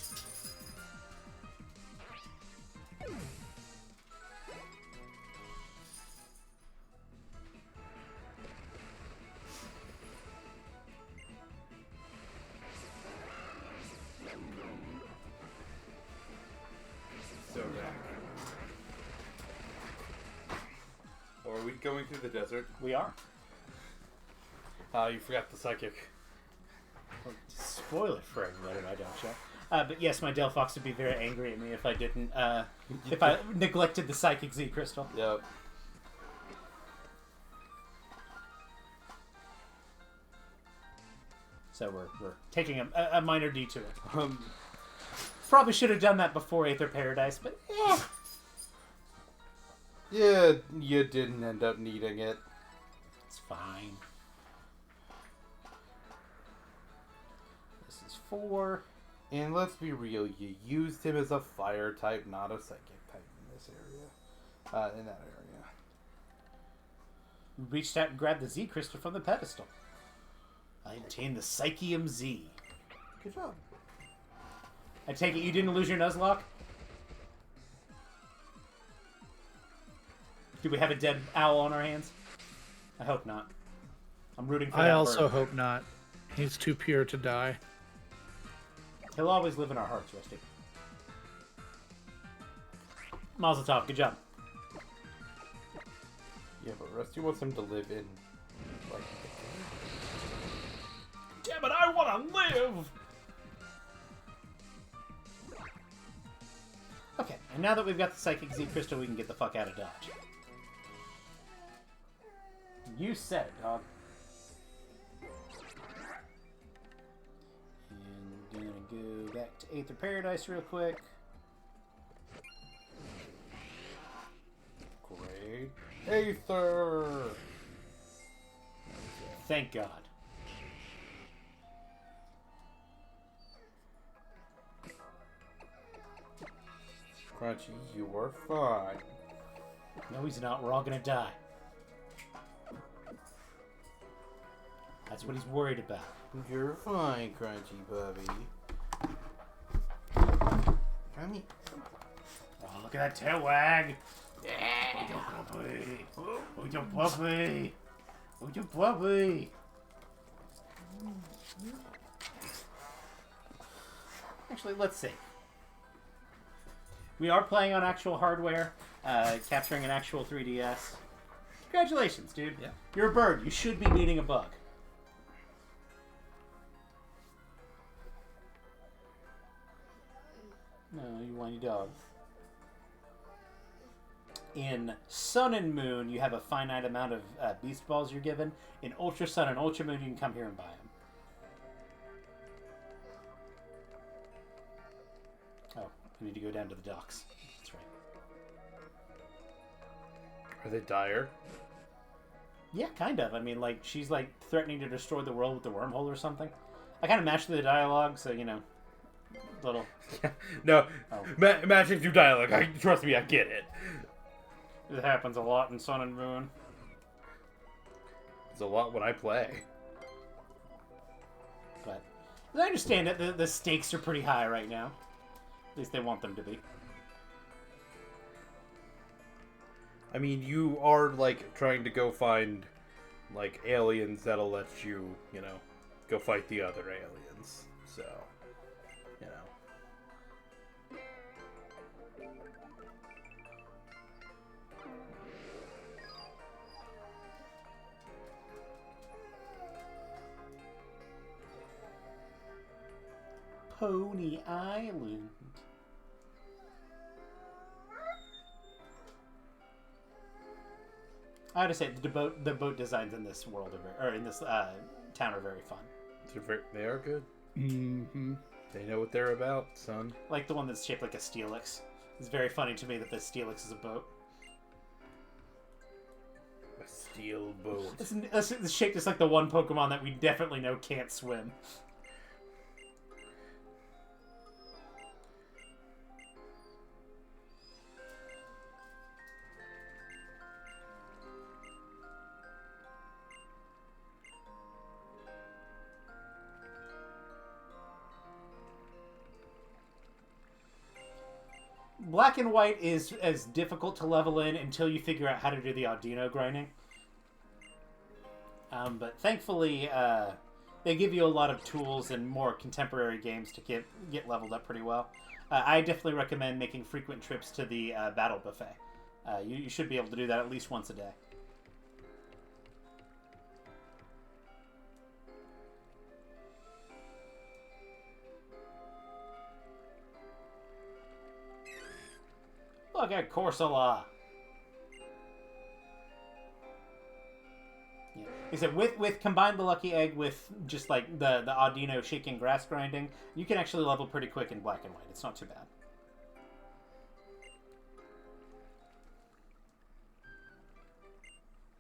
So or are we going through the desert? We are. You forgot the psychic. Spoil it for everybody, why don't you? But yes, my Delphox would be very angry at me if I didn't, if I neglected the Psychic Z Crystal. Yep. So we're taking a minor detour. Probably should have done that before Aether Paradise, but eh. Yeah, you didn't end up needing it. It's fine. 4. And let's be real, you used him as a fire type, not a psychic type in this area. In that area. We reached out and grabbed the Z Crystal from the pedestal. I obtained the Psychium Z. Good job. I take it you didn't lose your Nuzlocke? Do we have a dead owl on our hands? I hope not. I'm rooting for that I also bird. hope not. He's too pure to die. He'll always live in our hearts, Rusty. Mazel tov, good job. Yeah, but Rusty wants him to live in, like, Damn it, I want to live! Okay, and now that we've got the Psychic Z Crystal, we can get the fuck out of Dodge. You said it, dog. And we're gonna go back to Aether Paradise real quick. Great. Aether! Thank God. Crunchy, you are fine. No, he's not. We're all gonna die. That's what he's worried about. You're fine, Crunchy puppy. Come here. Oh, look at that tail wag. Yeah. Oh, your puppy. Oh, your puppy. Oh, your puppy. Actually, let's see. We are playing on actual hardware, capturing an actual 3DS. Congratulations, dude. Yeah. You're a bird. You should be beating a bug. No, you whiny dog. In Sun and Moon, you have a finite amount of Beast Balls you're given. In Ultra Sun and Ultra Moon, you can come here and buy them. Oh, we need to go down to the docks. That's right. Are they dire? Yeah, kind of. I mean, like, she's, like, threatening to destroy the world with the wormhole or something. I kind of mashed through the dialogue, so, you know, little... No, Oh. matching through dialogue. Trust me, I get it. It happens a lot in Sun and Moon. It's a lot when I play. But I understand that the stakes are pretty high right now. At least they want them to be. I mean, you are, like, trying to go find, like, aliens that'll let you, you know, go fight the other aliens. So, you know. Pony Island. I gotta say, the boat designs in this world are in this town are very fun. They are good. Mm-hmm. They know what they're about, son. Like the one that's shaped like a Steelix. It's very funny to me that the Steelix is a boat. A steel boat. It's shaped just like the one Pokemon that we definitely know can't swim. Black and White is as difficult to level in until you figure out how to do the Audino grinding. But thankfully, they give you a lot of tools and more contemporary games to get leveled up pretty well. I definitely recommend making frequent trips to the Battle Buffet. You should be able to do that at least once a day. Look at Corsola. Yeah. He said with combine the lucky egg with just like the Audino shaking grass grinding, you can actually level pretty quick in Black and White. It's not too bad.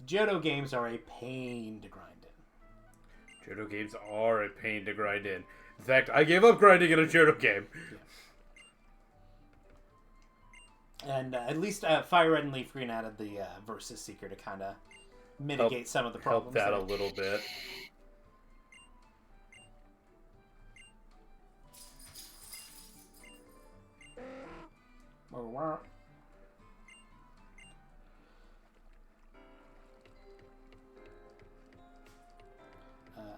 Johto games are a pain to grind in. Johto games are a pain to grind in. In fact, I gave up grinding in a Johto game. Yeah. And at least Fire Red and Leaf Green added the Versus Seeker to kind of mitigate some of the problems. Help that a little bit.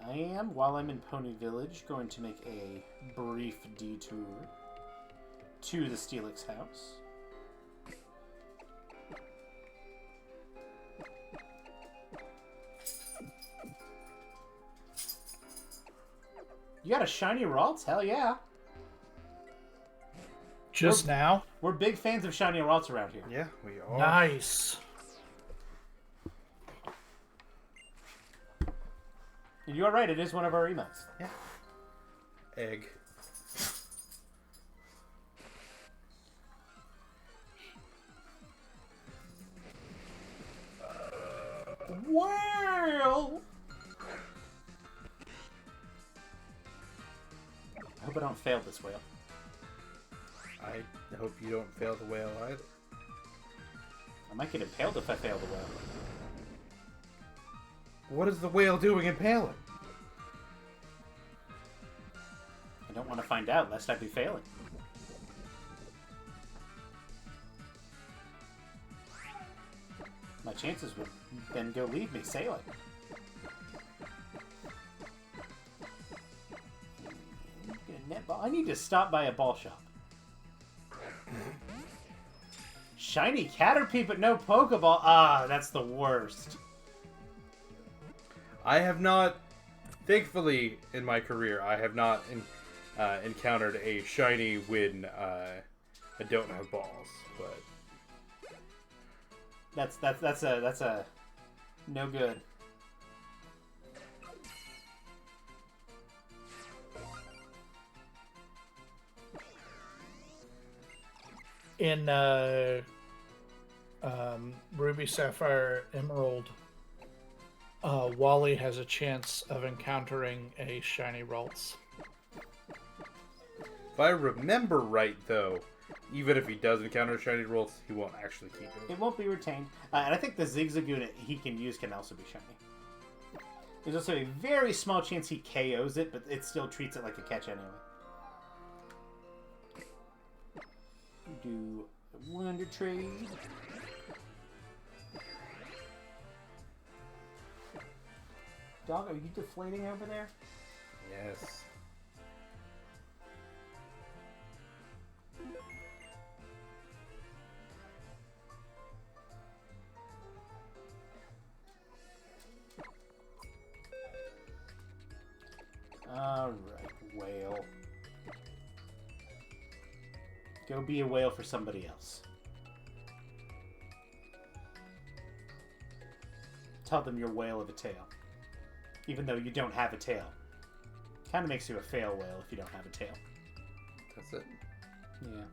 I am, while I'm in Pony Village, going to make a brief detour to the Steelix house. You got a shiny Ralts? Hell yeah. Now? We're big fans of shiny Ralts around here. Yeah, we are. Nice. And you are right, it is one of our emotes. Yeah. Egg. whale! I hope I don't fail this whale. I hope you don't fail the whale either. I might get impaled if I fail the whale. What is the whale doing impaling? I don't want to find out, lest I be failing. My chances would then go leave me sailing. Get a net ball. I need to stop by a ball shop. Shiny Caterpie, but no Pokeball. Ah, that's the worst. I have not, thankfully, in my career, I have not encountered a shiny when I don't have balls. But that's a no good. In Ruby, Sapphire, Emerald, Wally has a chance of encountering a shiny Ralts. if I remember right, though, even if he does encounter shiny rolls, he won't actually keep it. It won't be retained. And I think the Zigzagoon he can use can also be shiny. There's also a very small chance he KOs it, but it still treats it like a catch anyway. Do Wonder Trade. Dog, are you deflating over there? Yes. Alright, whale. Go be a whale for somebody else. Tell them you're whale of a tail. Even though you don't have a tail. Kind of makes you a fail whale if you don't have a tail. That's it. Yeah.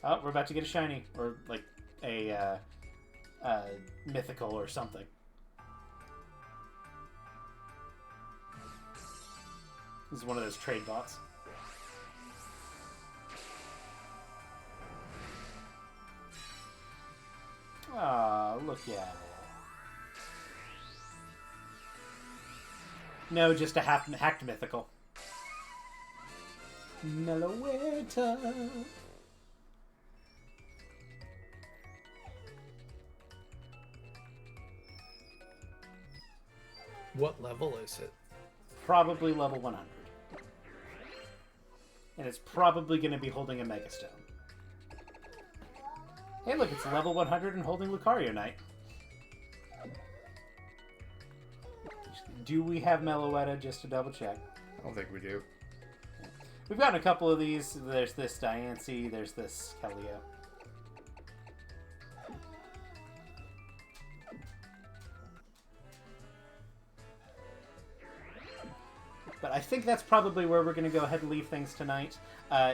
Oh, we're about to get a shiny. Or, like, a mythical or something. This is one of those trade bots. Ah, look at it. No, just a hacked mythical. Meloetta. What level is it? Probably level 100. And it's probably going to be holding a Megastone. Hey, look, it's level 100 and holding Lucario Knight. Do we have Meloetta, just to double check? I don't think we do. We've gotten a couple of these. There's this Diancie, there's this Kelio. But I think that's probably where we're going to go ahead and leave things tonight.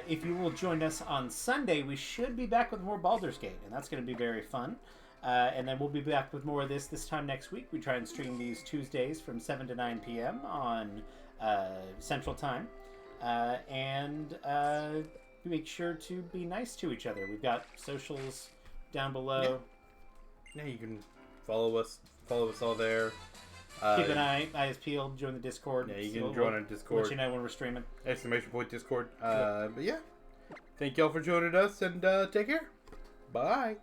If you will join us on Sunday, we should be back with more Baldur's Gate, and that's going to be very fun. And then we'll be back with more of this time next week. We try and stream these Tuesdays from 7 to 9 p.m. on Central Time. And make sure to be nice to each other. We've got socials down below. Yeah, you can follow us all there. Keep an eyes peeled. Join the Discord. Yeah, you can join our Discord. Let you know when we're streaming. ! Discord. But yeah, thank y'all for joining us, and take care. Bye.